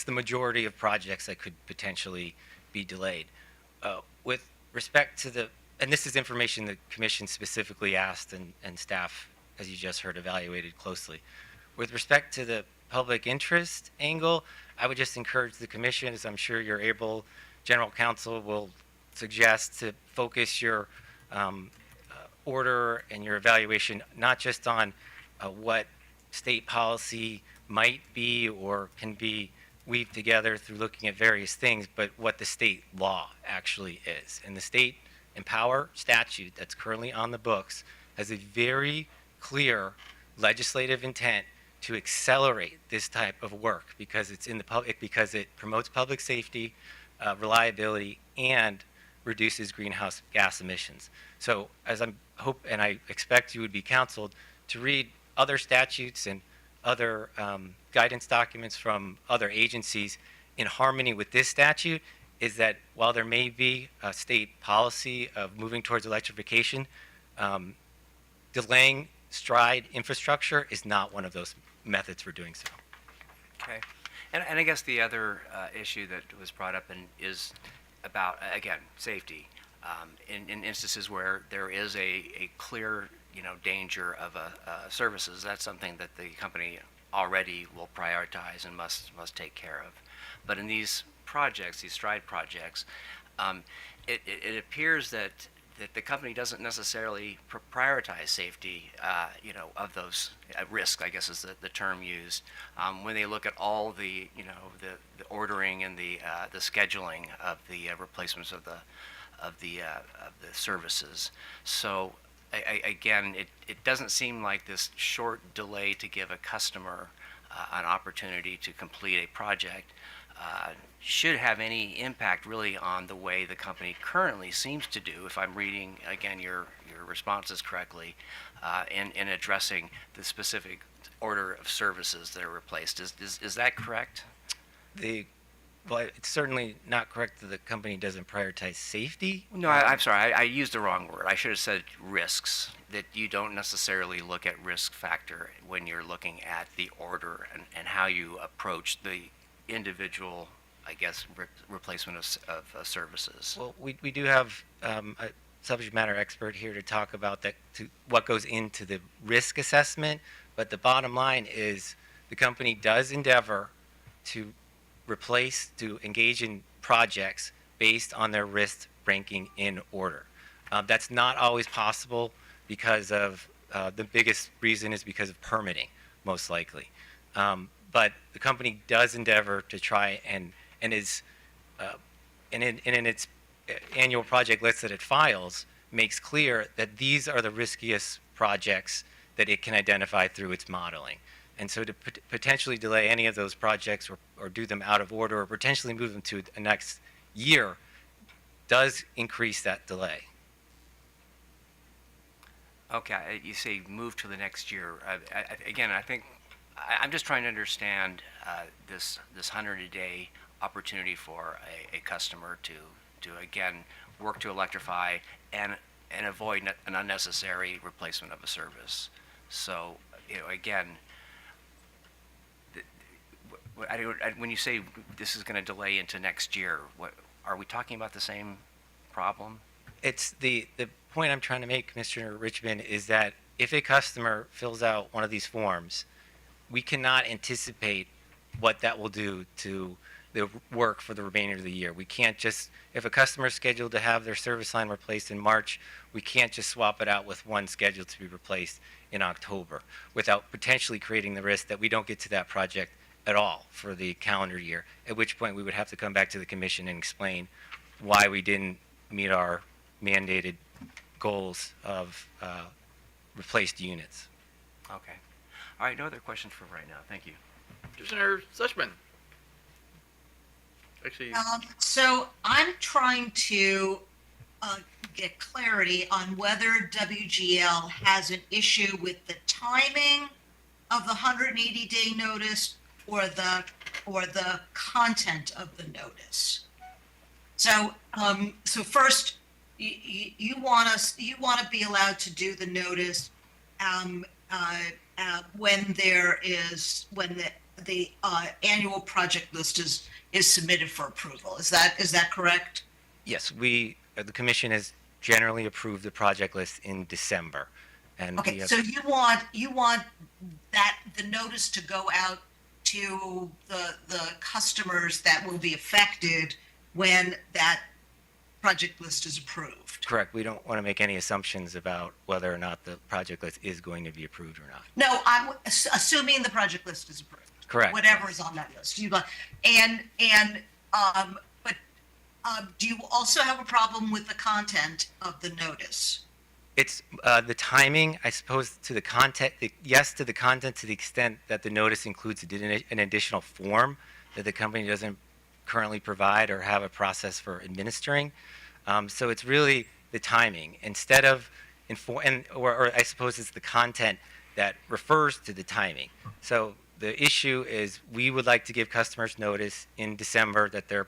majority of projects that could potentially be delayed. With respect to and this is information the commission specifically asked and staff, as you just heard, evaluated closely. With respect to the public interest angle, I would just encourage the commission, as I'm sure you're able, General Counsel will suggest, to focus your order and your evaluation not just on what state policy might be or can be weaved together through looking at various things, but what the state law actually is. And the state Empower statute that's currently on the books has a very clear legislative intent to accelerate this type of work because it's in the public, because it promotes public safety, reliability, and reduces greenhouse gas emissions. So as I expect you would be counseled to read other statutes and other guidance documents from other agencies in harmony with this statute, is that while there may be a state policy of moving towards electrification, delaying Stride infrastructure is not one of those methods for doing so. Okay. And I guess the other issue that was brought up is about, again, safety. In instances where there is a clear, danger of services, that's something that the company already will prioritize and must take care of. But in these projects, these Stride projects, it appears that that the company doesn't necessarily prioritize safety, of those risks, I guess is the term used, when they look at all the, the ordering and the scheduling of the replacements of the services. So again, it doesn't seem like this short delay to give a customer an opportunity to complete a project should have any impact really on the way the company currently seems to do, if I'm reading, again, your responses correctly, in addressing the specific order of services that are replaced. Is that correct? Well, it's certainly not correct that the company doesn't prioritize safety. No, I'm sorry. I used the wrong word. I should have said risks, that you don't necessarily look at risk factor when you're looking at the order and how you approach the individual, I guess, replacement of services. Well, we do have a subject matter expert here to talk about that, to what goes into the risk assessment. But the bottom line is the company does endeavor to engage in projects based on their risk ranking in order. That's not always possible because of, the biggest reason is because of permitting, most likely. But the company does endeavor to try and is, and in its annual project list that it files, makes clear that these are the riskiest projects that it can identify through its modeling. And so to potentially delay any of those projects or do them out of order or potentially move them to the next year does increase that delay. Okay, you say move to the next year. Again, I think I'm just trying to understand this 100-day opportunity for a customer to again work to electrify and avoid an unnecessary replacement of a service. So again, when you say this is going to delay into next year, what are we talking about? The same problem? It's the point I'm trying to make, Commissioner Richmond, is that if a customer fills out one of these forms, we cannot anticipate what that will do to the work for the remainder of the year. We can't just, if a customer is scheduled to have their service line replaced in March, we can't just swap it out with one scheduled to be replaced in October without potentially creating the risk that we don't get to that project at all for the calendar year, at which point we would have to come back to the commission and explain why we didn't meet our mandated goals of replaced units. Okay. All right, no other questions for right now. Thank you. Commissioner Sushman. Actually, So I'm trying to get clarity on whether WGL has an issue with the timing of the 180-day notice or the content of the notice. So first, you want to be allowed to do the notice when the annual project list is submitted for approval. Is that correct? Yes, the commission has generally approved the project list in December. And Okay, so you want that the notice to go out to the customers that will be affected when that project list is approved. Correct. We don't want to make any assumptions about whether or not the project list is going to be approved or not. No, I'm assuming the project list is approved. Correct. Whatever is on that list. But do you also have a problem with the content of the notice? It's the timing, I suppose, to the content. Yes, to the content, to the extent that the notice includes an additional form that the company doesn't currently provide or have a process for administering. So it's really the timing instead of or I suppose it's the content that refers to the timing. So the issue is we would like to give customers notice in December that their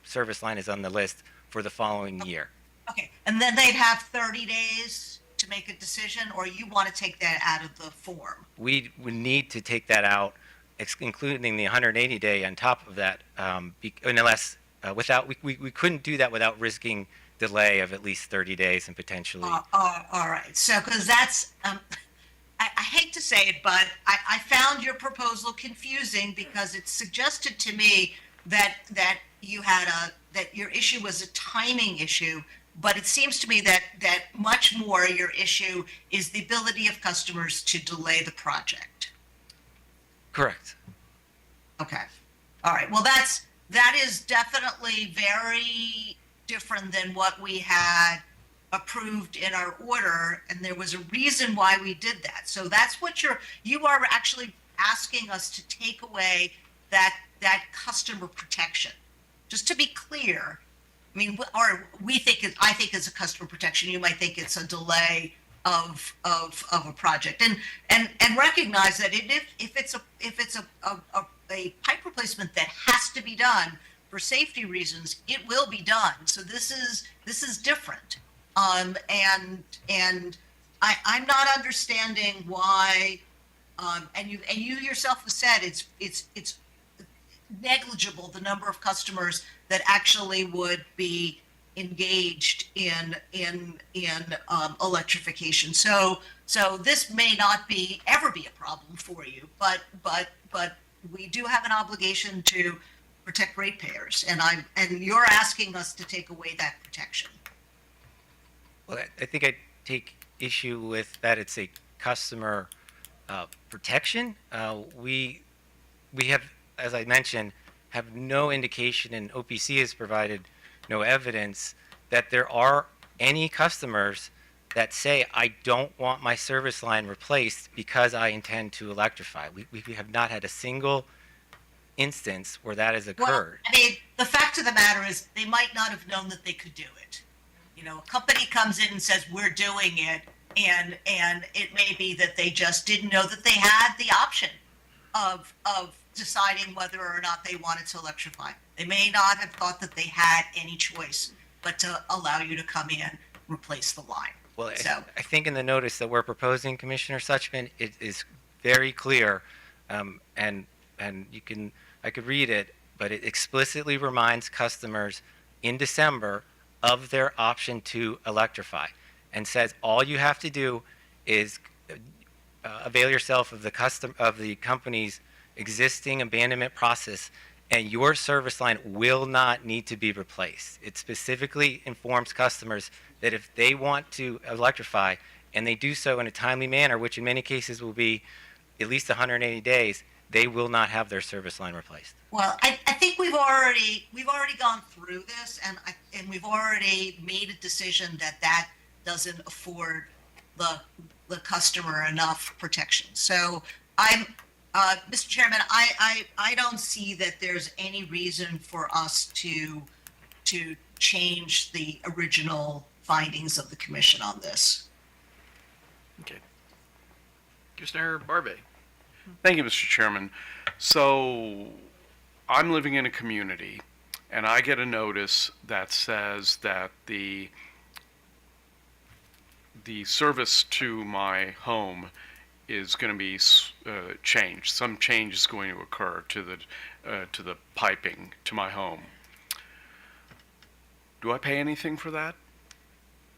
service line is on the list for the following year. Okay, and then they'd have 30 days to make a decision, or you want to take that out of the form? We would need to take that out, including the 180-day on top of that, unless we couldn't do that without risking delay of at least 30 days and potentially. All right, so because that's, I hate to say it, but I found your proposal confusing because it suggested to me that you had that your issue was a timing issue, but it seems to me that much more your issue is the ability of customers to delay the project. Correct. Okay. All right. Well, that is definitely very different than what we had approved in our order, and there was a reason why we did that. So that's what you are actually asking us to take away that customer protection. Just to be clear, I mean, or I think it's a customer protection. You might think it's a delay of a project, and recognize that if it's a pipe replacement that has to be done for safety reasons, it will be done. So this is different. And I'm not understanding why. And you yourself have said it's negligible the number of customers that actually would be engaged in electrification. So this may not ever be a problem for you, but we do have an obligation to protect ratepayers, and you're asking us to take away that protection. Well, I think I take issue with that. It's a customer protection. We have, as I mentioned, have no indication, and OPC has provided no evidence that there are any customers that say, I don't want my service line replaced because I intend to electrify. We have not had a single instance where that has occurred. Well, I mean, the fact of the matter is they might not have known that they could do it. You know, a company comes in and says, we're doing it, and it may be that they just didn't know that they had the option of deciding whether or not they wanted to electrify. They may not have thought that they had any choice but to allow you to come in, replace the line. Well, So- I think in the notice that we're proposing, Commissioner Suchman, it is very clear, and I could read it, but it explicitly reminds customers in December of their option to electrify, and says all you have to do is avail yourself of the company's existing abandonment process, and your service line will not need to be replaced. It specifically informs customers that if they want to electrify, and they do so in a timely manner, which in many cases will be at least 180 days, they will not have their service line replaced. Well, I think we've already gone through this, and we've already made a decision that doesn't afford the customer enough protection. So Mr. Chairman, I don't see that there's any reason for us to change the original findings of the commission on this. Okay. Commissioner Barbe. Thank you, Mr. Chairman. So I'm living in a community, and I get a notice that says that the service to my home is going to be changed. Some change is going to occur to the piping to my home. Do I pay anything for that?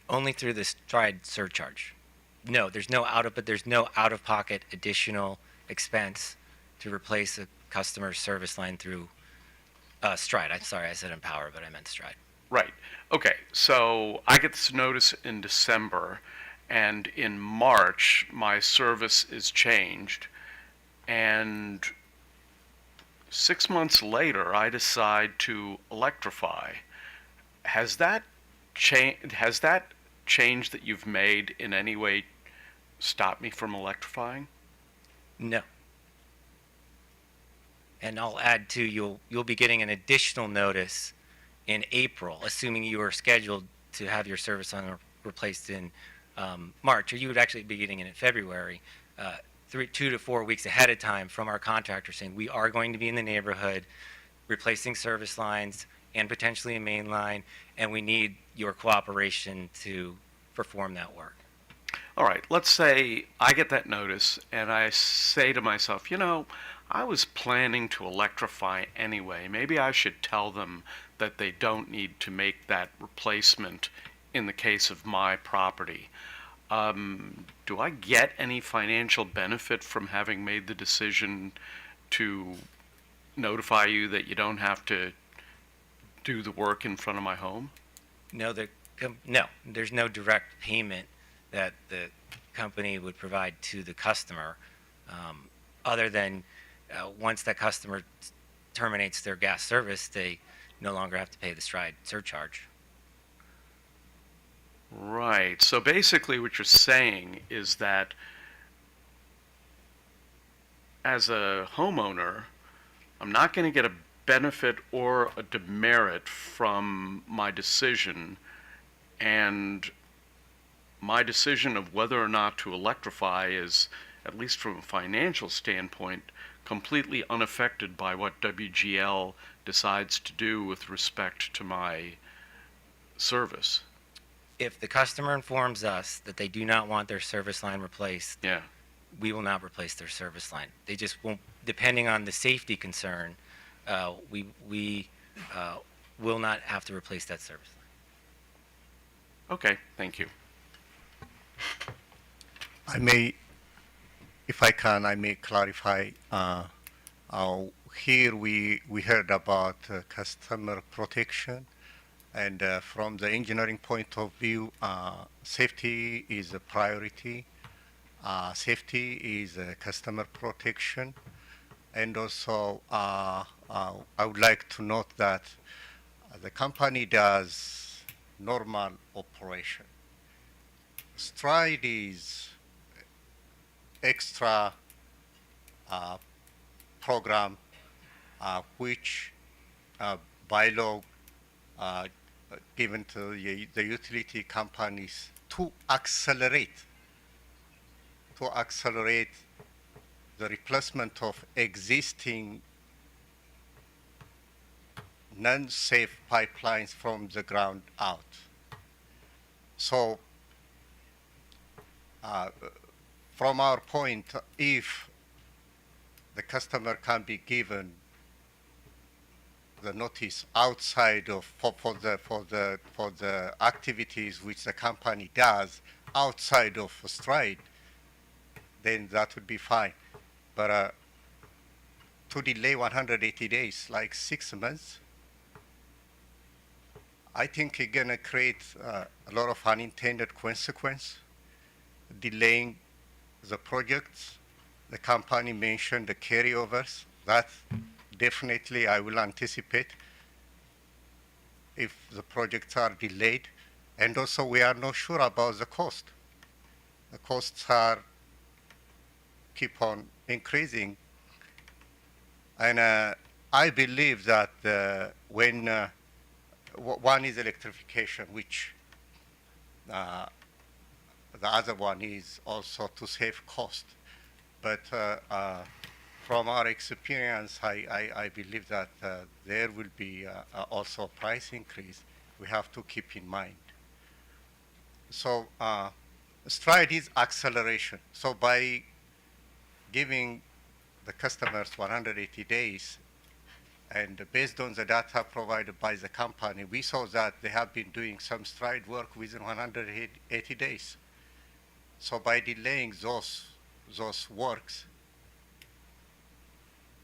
Only through the STRIDE surcharge. No, there's no out-of-pocket additional expense to replace a customer service line through STRIDE. I'm sorry, I said Empower, but I meant STRIDE. Right. Okay. So I get this notice in December, and in March, my service is changed, and 6 months later, I decide to electrify. Has that change that you've made in any way stopped me from electrifying? No. And I'll add too, you'll be getting an additional notice in April, assuming you are scheduled to have your service line replaced in March, or you would actually be getting it in February, 2 to 4 weeks ahead of time from our contractor saying we are going to be in the neighborhood replacing service lines and potentially a main line, and we need your cooperation to perform that work. All right, let's say I get that notice and I say to myself, you know, I was planning to electrify anyway. Maybe I should tell them that they don't need to make that replacement in the case of my property. Do I get any financial benefit from having made the decision to notify you that you don't have to do the work in front of my home? No, the No, there's no direct payment that the company would provide to the customer, other than once that customer terminates their gas service, they no longer have to pay the STRIDE surcharge. Right. So basically what you're saying is that as a homeowner, I'm not going to get a benefit or a demerit from my decision, and my decision of whether or not to electrify is, at least from a financial standpoint, completely unaffected by what WGL decides to do with respect to my service. If the customer informs us that they do not want their service line replaced, Yeah. we will not replace their service line. They just won't, depending on the safety concern, we will not have to replace that service line. Okay, thank you. If I can, I may clarify. Here we heard about customer protection, and from the engineering point of view, safety is a priority. Safety is customer protection, and also I would like to note that the company does normal operation. STRIDE is extra program which by law given to the utility companies to accelerate the replacement of existing non-safe pipelines from the ground out. So from our point, if the customer can be given the notice outside of for the activities which the company does outside of STRIDE, then that would be fine. But to delay 180 days, like 6 months, I think it's gonna create a lot of unintended consequence, delaying the projects. The company mentioned the carryovers. That definitely I will anticipate if the projects are delayed. And also we are not sure about the cost. The costs are keep on increasing. And I believe that when one is electrification, which the other one is also to save cost. But from our experience, I believe that there will be also a price increase we have to keep in mind. So STRIDE is acceleration. So by giving the customers 180 days, and based on the data provided by the company, we saw that they have been doing some STRIDE work within 180 days. So by delaying those works,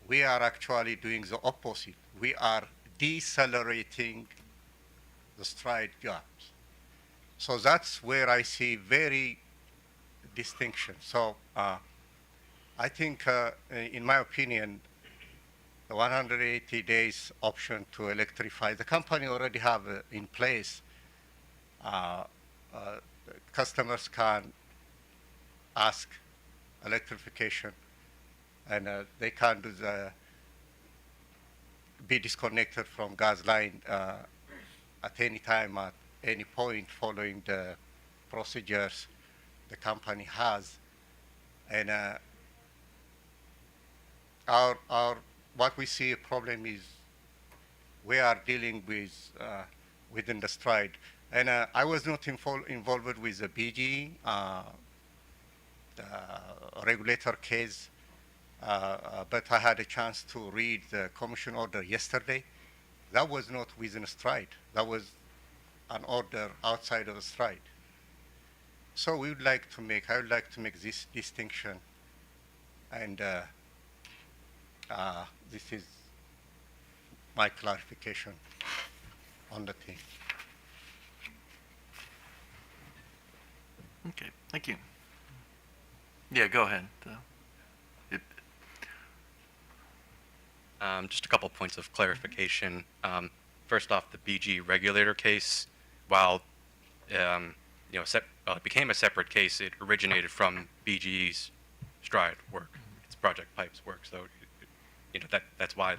we are actually doing the opposite. We are decelerating the STRIDE jobs. So that's where I see very distinction. So I think, in my opinion, the 180 days option to electrify, the company already have in place. Customers can ask electrification, and they can do be disconnected from gas line at any time, at any point, following the procedures the company has. And what we see a problem is we are dealing with within the STRIDE. And I was not involved with the BGE regulator case, but I had a chance to read the commission order yesterday. That was not within STRIDE. That was an order outside of STRIDE. So I would like to make this distinction, and this is my clarification on the thing. Okay, thank you. Yeah, go ahead. Just a couple points of clarification. First off, the BG regulator case, while it became a separate case, it originated from BGE's Stride work, its Project Pipes work. So, that's why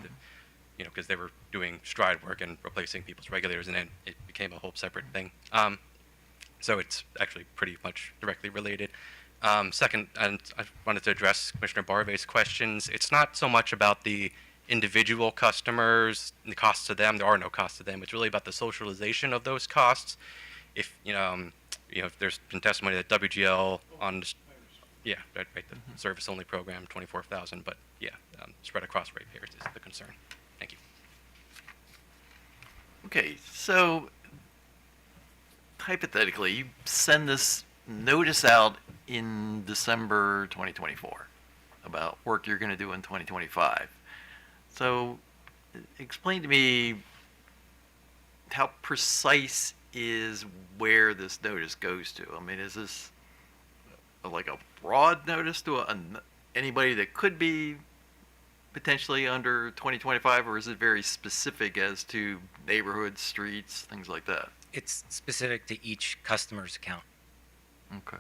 because they were doing Stride work and replacing people's regulators, and then it became a whole separate thing. So it's actually pretty much directly related. Second, and I wanted to address Commissioner Barvey's questions. It's not so much about the individual customers, the costs to them. There are no costs to them. It's really about the socialization of those costs. If if there's been testimony that WGL on, the service only program, 24,000, but spread across ratepayers is the concern. Thank you. Okay, so hypothetically, you send this notice out in December 2024 about work you're going to do in 2025. So explain to me how precise is where this notice goes to. I mean, is this like a broad notice to anybody that could be potentially under 2025, or is it very specific as to neighborhoods, streets, things like that? It's specific to each customer's account. Okay.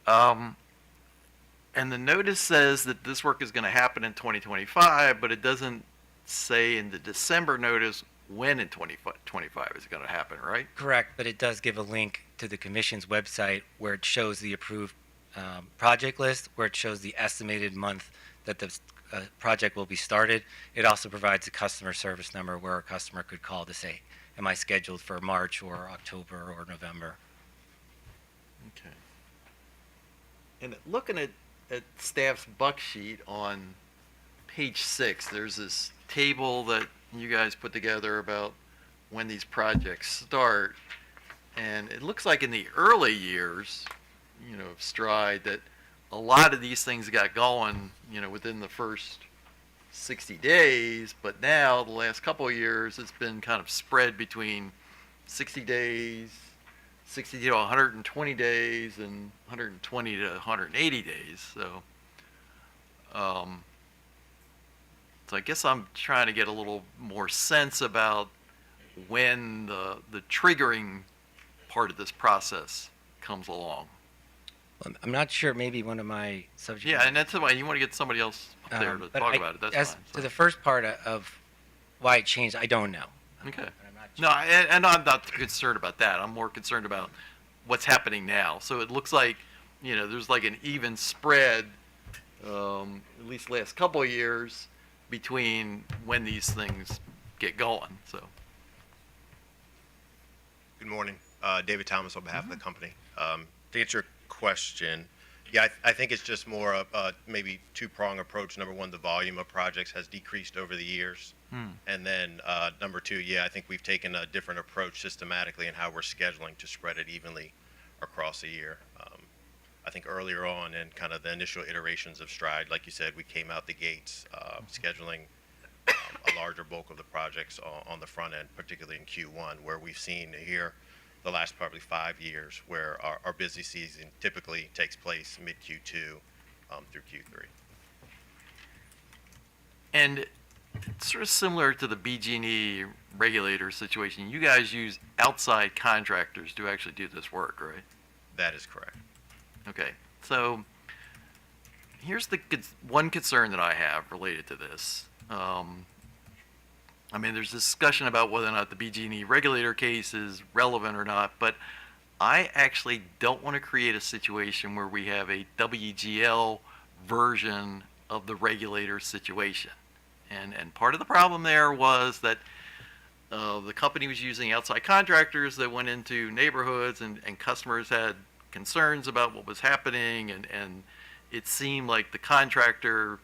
And the notice says that this work is going to happen in 2025, but it doesn't say in the December notice when in 2025 is it going to happen, right? Correct, but it does give a link to the commission's website where it shows the approved project list, where it shows the estimated month that the project will be started. It also provides a customer service number where a customer could call to say, am I scheduled for March or October or November? Okay. And looking at staff's buck sheet on page 6, there's this table that you guys put together about when these projects start. And it looks like in the early years, of Stride, that a lot of these things got going, within the first 60 days. But now, the last couple of years, it's been kind of spread between 60 days, 60 to 120 days, and 120 to 180 days. So I guess I'm trying to get a little more sense about when the triggering part of this process comes along. Well, I'm not sure, maybe one of my subject. Yeah, and that's why you want to get somebody else up there to but talk about it. That's as fine. to the first part of why it changed, I don't know. Okay. No, and I'm not concerned about that. I'm more concerned about what's happening now. So it looks like, there's like an even spread, at least last couple of years, between when these things get going. So. Good morning. David Thomas on behalf of the company. To answer your question, I think it's just more of a maybe two-prong approach. Number one, the volume of projects has decreased over the years. And then number two, I think we've taken a different approach systematically in how we're scheduling to spread it evenly across a year. I think earlier on in kind of the initial iterations of Stride, like you said, we came out the gates scheduling a larger bulk of the projects on the front end, particularly in Q1, where we've seen here the last probably 5 years where our busy season typically takes place mid Q2 through Q3. And it's sort of similar to the BG&E regulator situation. You guys use outside contractors to actually do this work, right? That is correct. Okay. So here's the one concern that I have related to this. I mean, there's discussion about whether or not the BG&E regulator case is relevant or not, but I actually don't want to create a situation where we have a WGL version of the regulator situation. And part of the problem there was that the company was using outside contractors that went into neighborhoods, and customers had concerns about what was happening, and it seemed like the contractor,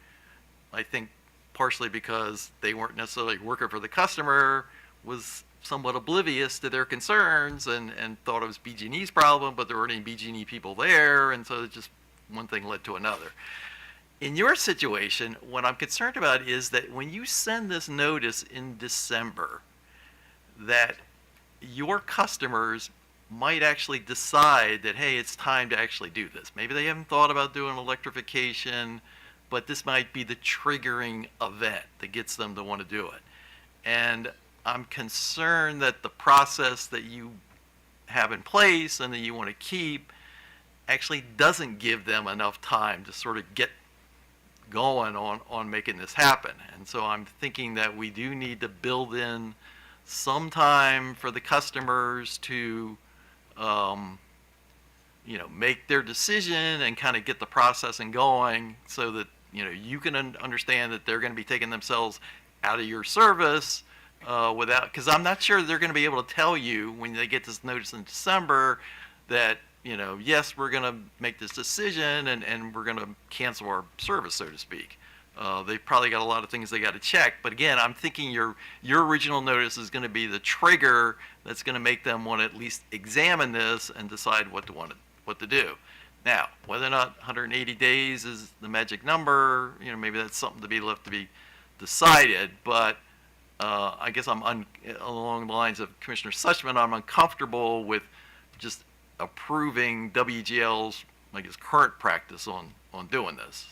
I think partially because they weren't necessarily working for the customer, was somewhat oblivious to their concerns and thought it was BG&E's problem, but there weren't any BG&E people there, and so just one thing led to another. In your situation, what I'm concerned about is that when you send this notice in December, that your customers might actually decide that, hey, it's time to actually do this. Maybe they haven't thought about doing electrification, but this might be the triggering event that gets them to want to do it. And I'm concerned that the process that you have in place and that you want to keep actually doesn't give them enough time to sort of get going on making this happen. And so I'm thinking that we do need to build in some time for the customers to make their decision and kind of get the processing going, so that you can understand that they're going to be taking themselves out of your service without, because I'm not sure they're going to be able to tell you when they get this notice in December that yes, we're going to make this decision and we're going to cancel our service, so to speak. They've probably got a lot of things they got to check, but again, I'm thinking your original notice is going to be the trigger that's going to make them want to at least examine this and decide what to do. Now, whether or not 180 days is the magic number, maybe that's something to be left to be decided. But I guess I'm along the lines of Commissioner Suchman, I'm uncomfortable with just approving WGL's, I guess, current practice on doing this.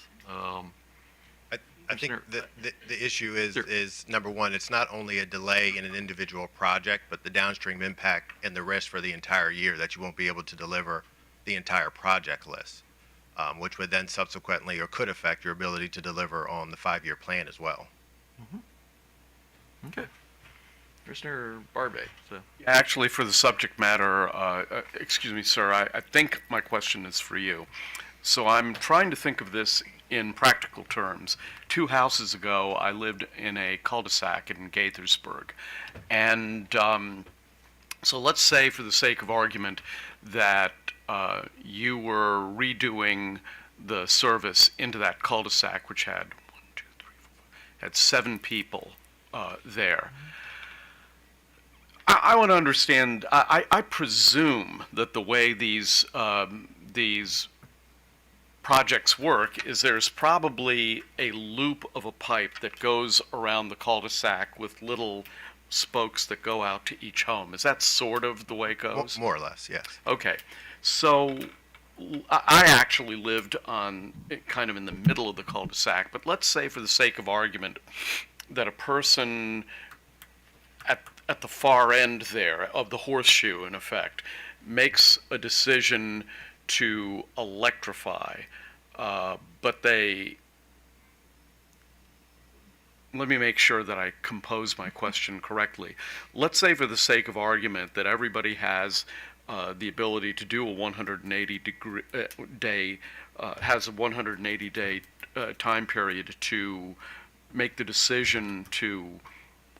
I think the issue is number one, it's not only a delay in an individual project, but the downstream impact and the risk for the entire year that you won't be able to deliver the entire project list, which would then subsequently or could affect your ability to deliver on the 5-year plan as well. Okay. Commissioner Barbe. Actually, for the subject matter, excuse me, sir, I think my question is for you. So I'm trying to think of this in practical terms. 2 houses ago, I lived in a cul-de-sac in Gaithersburg. And so let's say, for the sake of argument, that you were redoing the service into that cul-de-sac, which had 7 people there. I want to understand, I presume that the way these projects work is there's probably a loop of a pipe that goes around the cul-de-sac with little spokes that go out to each home. Is that sort of the way it goes? More or less, yes. Okay. So I actually lived on kind of in the middle of the cul-de-sac, but let's say, for the sake of argument, that a person at the far end there of the horseshoe, in effect, makes a decision to electrify, but let me make sure that I compose my question correctly. Let's say, for the sake of argument, that everybody has the ability to do a 180-day time period to make the decision to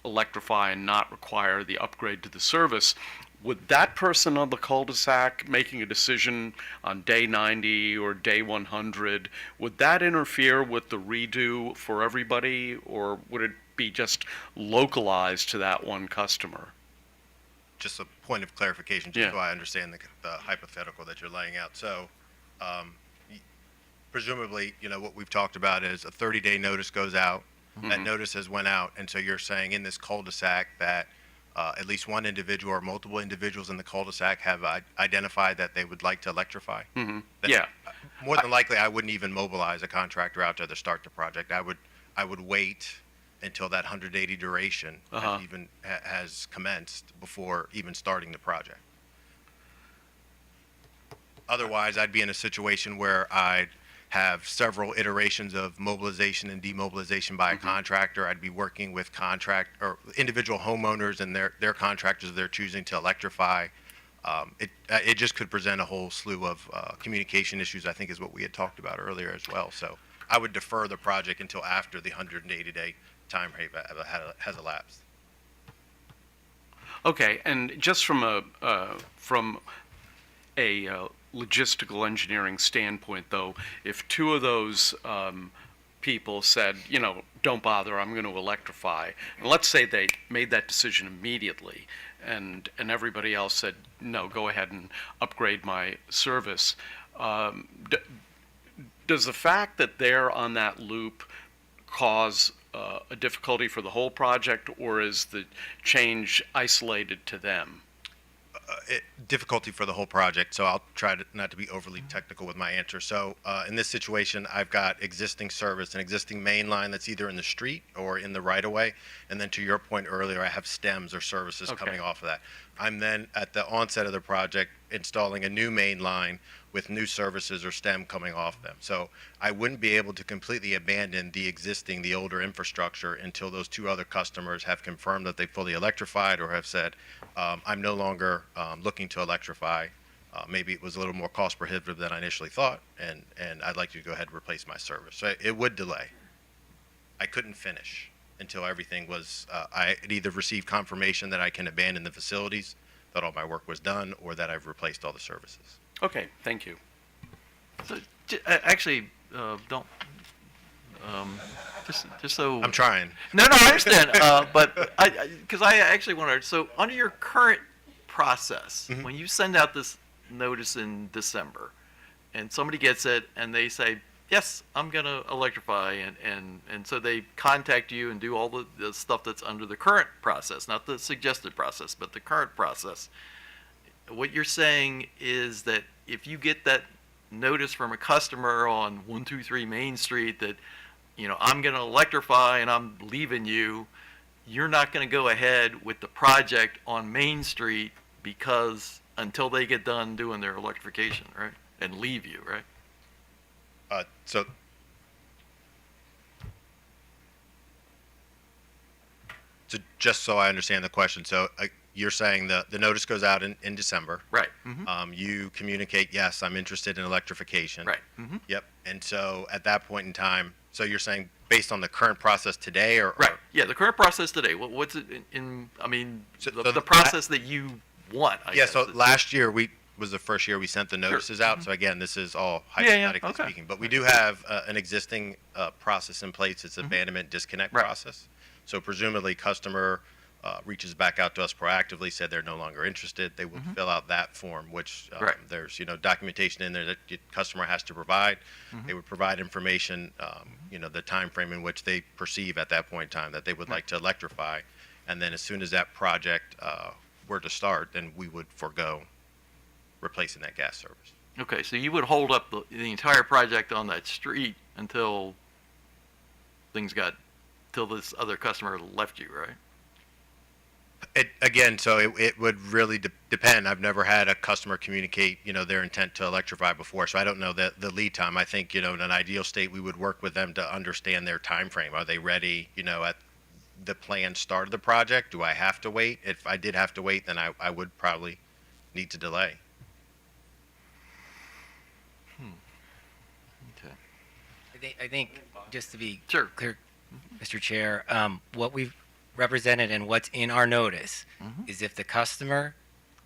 electrify and not require the upgrade to the service. Would that person on the cul-de-sac making a decision on day 90 or day 100, would that interfere with the redo for everybody, or would it be just localized to that one customer? Just a point of clarification, just so I understand the hypothetical that you're laying out. So, presumably, what we've talked about is a 30-day notice goes out. Mm-hmm. That notice has went out, and so you're saying in this cul-de-sac that at least one individual or multiple individuals in the cul-de-sac have identified that they would like to electrify? Mm-hmm. Yeah. More than likely, I wouldn't even mobilize a contractor out there to start the project. I would wait until that 180 duration has commenced before even starting the project. Otherwise, I'd be in a situation where I'd have several iterations of mobilization and demobilization by a contractor. I'd be working with individual homeowners and their contractors they're choosing to electrify. It just could present a whole slew of communication issues, I think is what we had talked about earlier as well. So I would defer the project until after the 180-day time frame has elapsed. Okay, and just from a logistical engineering standpoint, though, if 2 of those people said, don't bother, I'm going to electrify, and let's say they made that decision immediately, and everybody else said, no, go ahead and upgrade my service, does the fact that they're on that loop cause a difficulty for the whole project, or is the change isolated to them? difficulty for the whole project, so I'll try to not to be overly technical with my answer. So in this situation, I've got existing service, an existing main line that's either in the street or in the right of way, and then to your point earlier, I have stems or services coming off of that. I'm then at the onset of the project installing a new main line with new services or stem coming off them. So I wouldn't be able to completely abandon the older infrastructure until those two other customers have confirmed that they fully electrified or have said, I'm no longer looking to electrify. Maybe it was a little more cost prohibitive than I initially thought, and I'd like you to go ahead and replace my service. So it would delay. I couldn't finish until everything was, I had either received confirmation that I can abandon the facilities, that all my work was done, or that I've replaced all the services. Okay, thank you. So, actually, don't. Just so. I'm trying. No, I understand. But because I actually wondered. So, under your current process, when you send out this notice in December, and somebody gets it, and they say, "Yes, I'm going to electrify," and so they contact you and do all the stuff that's under the current process, not the suggested process, but the current process. What you're saying is that if you get that notice from a customer on 123 Main Street that, I'm going to electrify and I'm leaving you, you're not going to go ahead with the project on Main Street because until they get done doing their electrification, right? And leave you, right? So just so I understand the question, so you're saying the notice goes out in December. Right. You communicate, yes, I'm interested in electrification. Right. Yep. And so at that point in time, so you're saying based on the current process today, or Right. Yeah, the current process today. What's it So the process that you want? I guess. So last year was the first year we sent the notices out. So again, this is all hypothetically speaking, but we do have an existing process in place. It's abandonment disconnect process. So presumably customer reaches back out to us proactively, said they're no longer interested. They will fill out that form, which there's documentation in there that the customer has to provide. They would provide information, the time frame in which they perceive at that point in time that they would like to electrify, and then as soon as that project were to start, then we would forego replacing that gas service. Okay, so you would hold up the entire project on that street until till this other customer left you, right? It would really depend. I've never had a customer communicate, their intent to electrify before, so I don't know the lead time. I think, in an ideal state, we would work with them to understand their time frame. Are they ready, at the planned start of the project? Do I have to wait? If I did have to wait, then I would probably need to delay. Okay. I think just to be Sure. clear, Mr. Chair, what we've represented and what's in our notice is if the customer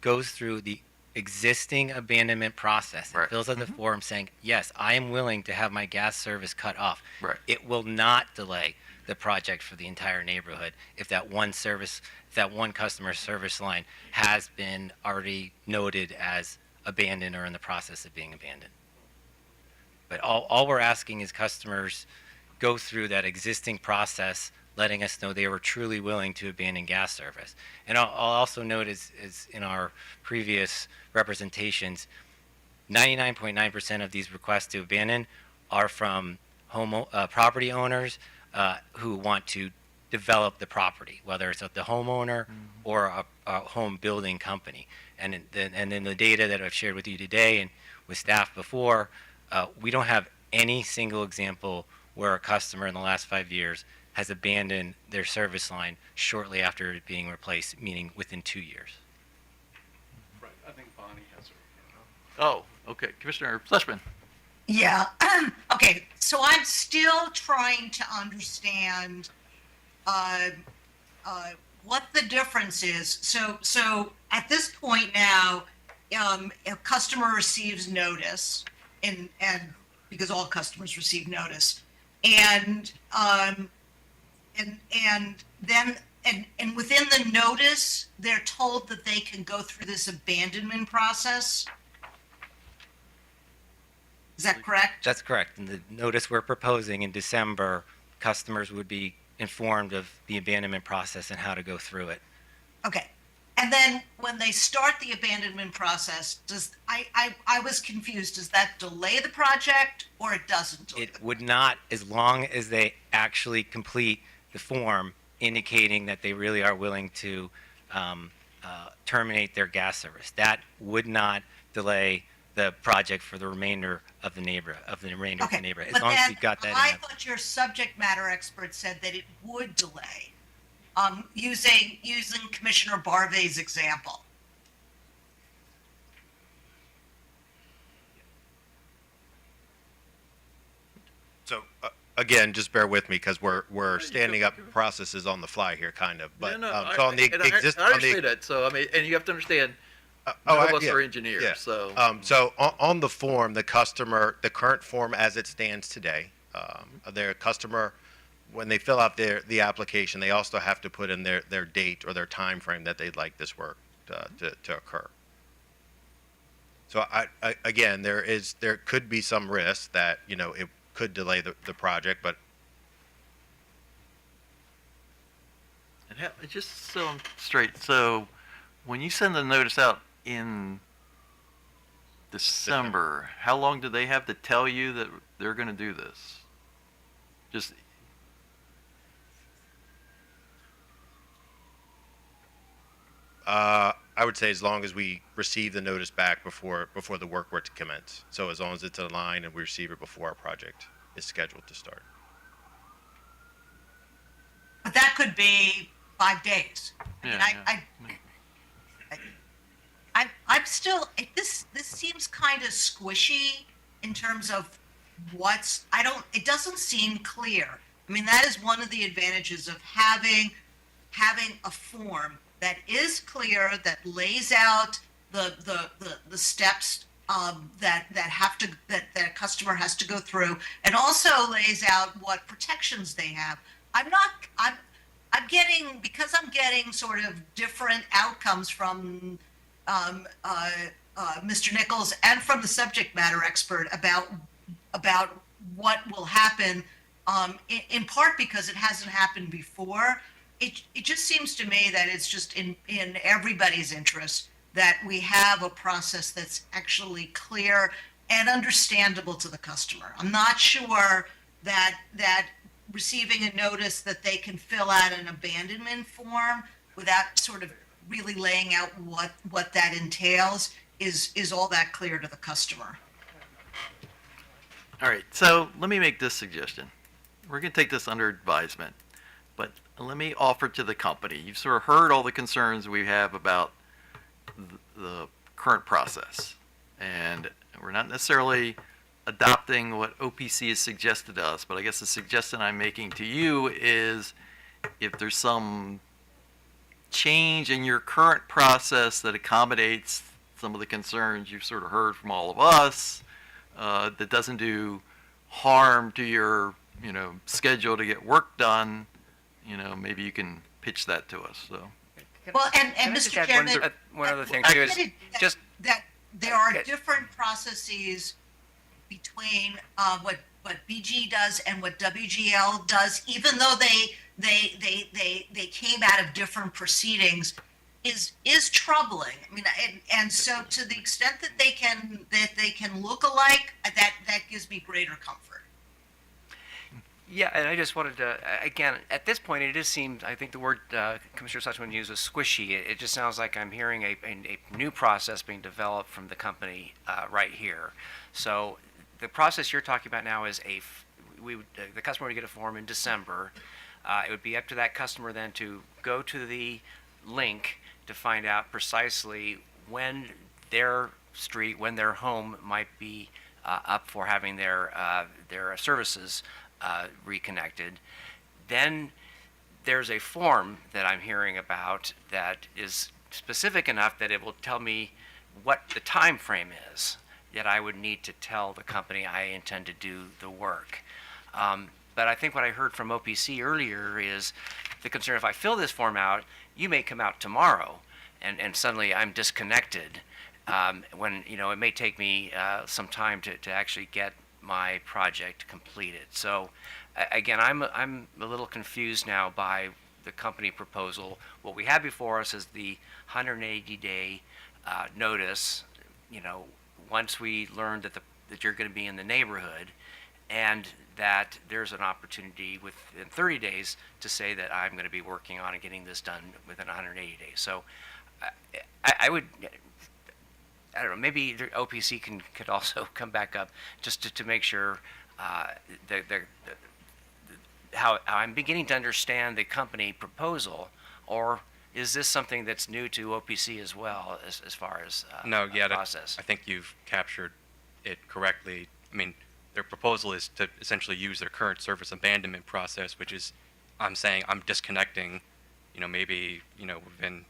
goes through the existing abandonment process and fills out the form saying, yes, I am willing to have my gas service cut off, it will not delay the project for the entire neighborhood if that one customer service line has been already noted as abandoned or in the process of being abandoned. But all we're asking is customers go through that existing process, letting us know they were truly willing to abandon gas service. And I'll also note, as in our previous representations, 99.9% of these requests to abandon are from property owners who want to develop the property, whether it's the homeowner or a home building company. And in the data that I've shared with you today and with staff before, we don't have any single example where a customer in the last 5 years has abandoned their service line shortly after it being replaced, meaning within 2 years. Right, I think Bonnie has her. Oh, okay. Commissioner Fleshman. Yeah. Okay. So I'm still trying to understand what the difference is. So at this point now, a customer receives notice, and because all customers receive notice, and then within the notice, they're told that they can go through this abandonment process. Is that correct? That's correct. In the notice we're proposing in December, customers would be informed of the abandonment process and how to go through it. Okay. And then when they start the abandonment process, I was confused. Does that delay the project or it doesn't delay? It would not, as long as they actually complete the form indicating that they really are willing to terminate their gas service. That would not delay the project for the remainder of the neighborhood. Okay, As but long as then you've got that. I thought your subject matter expert said that it would delay, using Commissioner Barvey's example. So, again, just bear with me because we're standing up processes on the fly here, kind of. But so on the I understand that. So I mean, and you have to understand, none of us are engineers. Yeah. So So on the form, the current form as it stands today, their customer, when they fill out the application, they also have to put in their date or their time frame that they'd like this work to occur. So again, there could be some risk that it could delay the project, but and just so I'm straight, so when you send the notice out in December, how long do they have to tell you that they're going to do this? Just I would say as long as we receive the notice back before the work were to commence. So as long as it's in line and we receive it before our project is scheduled to start. But that could be 5 days. I'm still, this seems kind of squishy in terms of it doesn't seem clear. I mean, that is one of the advantages of having a form that is clear, that lays out the steps that a customer has to go through, and also lays out what protections they have. I'm getting sort of different outcomes from Mr. Nichols and from the subject matter expert about what will happen, in part because it hasn't happened before. It just seems to me that it's just in everybody's interest that we have a process that's actually clear and understandable to the customer. I'm not sure that receiving a notice that they can fill out an abandonment form without sort of really laying out what that entails is all that clear to the customer. all right. So let me make this suggestion. We're going to take this under advisement, but let me offer to the company. You've sort of heard all the concerns we have about the current process, and we're not necessarily adopting what OPC has suggested to us, but I guess the suggestion I'm making to you is if there's some change in your current process that accommodates some of the concerns you've sort of heard from all of us, that doesn't do harm to your schedule to get work done, maybe you can pitch that to us. So. Well, and Can I just Mr. add Chairman, one other thing I too is admitted just that there are different processes between what BG does and what WGL does, even though they came out of different proceedings, is troubling. I mean, and so to the extent that they can look alike, that gives me greater comfort. Yeah, and I just wanted to, again, at this point, it just seems, I think the word Commissioner Sussman used was squishy. It just sounds like I'm hearing a new process being developed from the company right here. So the process you're talking about now is the customer would get a form in December. It would be up to that customer then to go to the link to find out precisely when their street, when their home might be up for having their services reconnected. Then there's a form that I'm hearing about that is specific enough that it will tell me what the time frame is that I would need to tell the company I intend to do the work. But I think what I heard from OPC earlier is the concern, if I fill this form out, you may come out tomorrow and suddenly I'm disconnected, when it may take me some time to actually get my project completed. So again, I'm a little confused now by the company proposal. What we have before us is the 180-day notice. Once we learn that that you're going to be in the neighborhood, and that there's an opportunity within 30 days to say that I'm going to be working on and getting this done within 180 days. So I would, I don't know, maybe the OPC could also come back up just to make sure how I'm beginning to understand the company proposal, or is this something that's new to OPC as well as far as No, yeah, process? I think you've captured it correctly. I mean, their proposal is to essentially use their current service abandonment process, which is, I'm saying I'm disconnecting, maybe, within,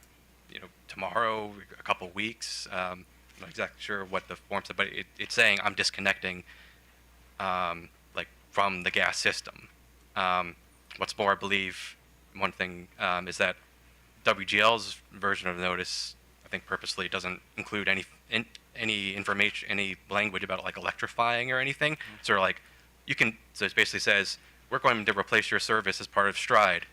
tomorrow, a couple weeks. I'm not exactly sure what the form said, but it's saying I'm disconnecting, like, from the gas system. What's more, I believe one thing is that WGL's version of the notice, I think purposely doesn't include any information, any language about like electrifying or anything. So like, so it basically says, we're going to replace your service as part of Stride.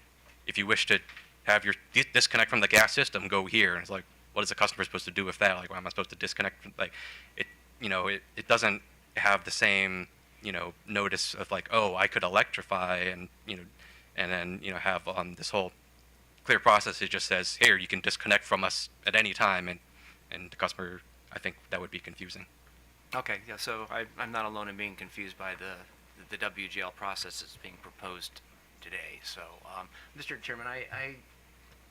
If you wish to have your disconnect from the gas system, go here. And it's like, what is the customer supposed to do with that? Like, why am I supposed to disconnect? Like, it doesn't have the same, notice of like, oh, I could electrify and, and then, have this whole clear process. It just says, here, you can disconnect from us at any time. And the customer, I think that would be confusing. Okay, yeah, so I'm not alone in being confused by the WGL process that's being proposed today. So, Mr. Chairman, I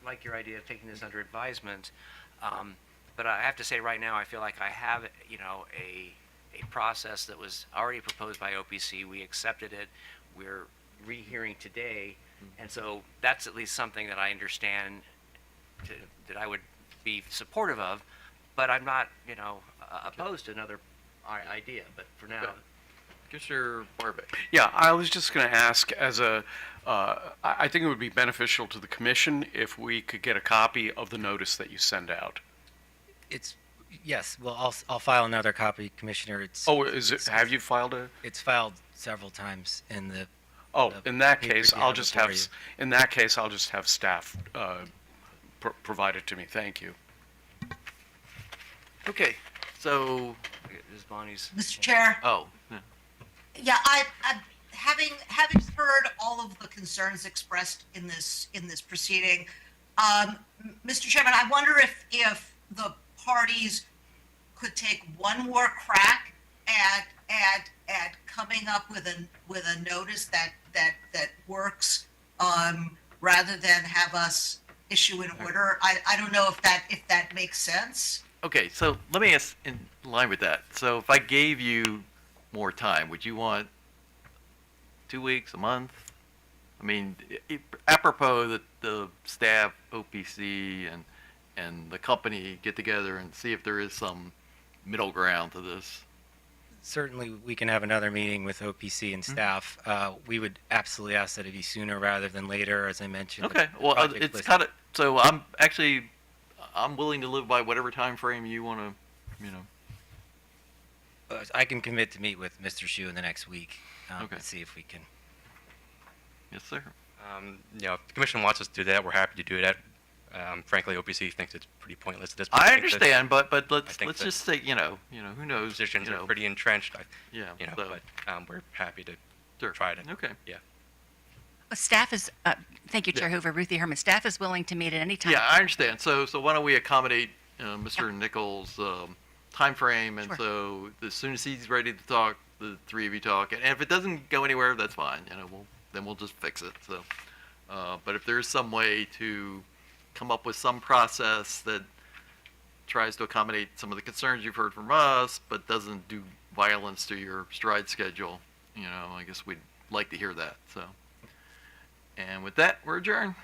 like your idea of taking this under advisement, but I have to say right now I feel like I have, a process that was already proposed by OPC. We accepted it. We're rehearing today, and so that's at least something that I understand that I would be supportive of, but I'm not, opposed to another idea. But for now, Commissioner Barbic. Yeah, I was just going to ask, I think it would be beneficial to the commission if we could get a copy of the notice that you send out. Yes, well, I'll file another copy, Commissioner. Have you filed a? It's filed several times in the. Oh, in that paper case, you I'll have just before have, you. in that case, I'll just have staff provide it to me. Thank you. Okay, so, is Bonnie's. Mr. Chair? oh, yeah. Yeah, I having heard all of the concerns expressed in this proceeding, Mr. Chairman, I wonder if the parties could take one more crack at coming up with a notice that works, rather than have us issue an order. I don't know if that makes sense. Okay, so let me ask in line with that. So if I gave you more time, would you want 2 weeks, a month? I mean, apropos that the staff, OPC, and the company get together and see if there is some middle ground to this. Certainly, we can have another meeting with OPC and staff. We would absolutely ask that it be sooner rather than later, as I mentioned. Okay, well, it's kind of, so I'm willing to live by whatever time frame you want to, I can commit to meet with Mr. Shu in the next week. Okay. And see if we can. Yes, sir. If the commission wants us to do that, we're happy to do that. Frankly, OPC thinks it's pretty pointless at this point. I understand, but let's think let's that just say, who knows? Positions are pretty entrenched. Yeah, but we're happy to Sure. try to. Okay. Yeah. Staff is, thank you, Chair Hoover, Ruthie Herman. Staff is willing to meet at any time. Yeah, I understand. So why don't we accommodate Mr. Nichols' time frame, and Sure. so as soon as he's ready to talk, the three of you talk, and if it doesn't go anywhere, that's fine. We'll just fix it. So, but if there's some way to come up with some process that tries to accommodate some of the concerns you've heard from us, but doesn't do violence to your Stride schedule, I guess we'd like to hear that. So, and with that, we're adjourned.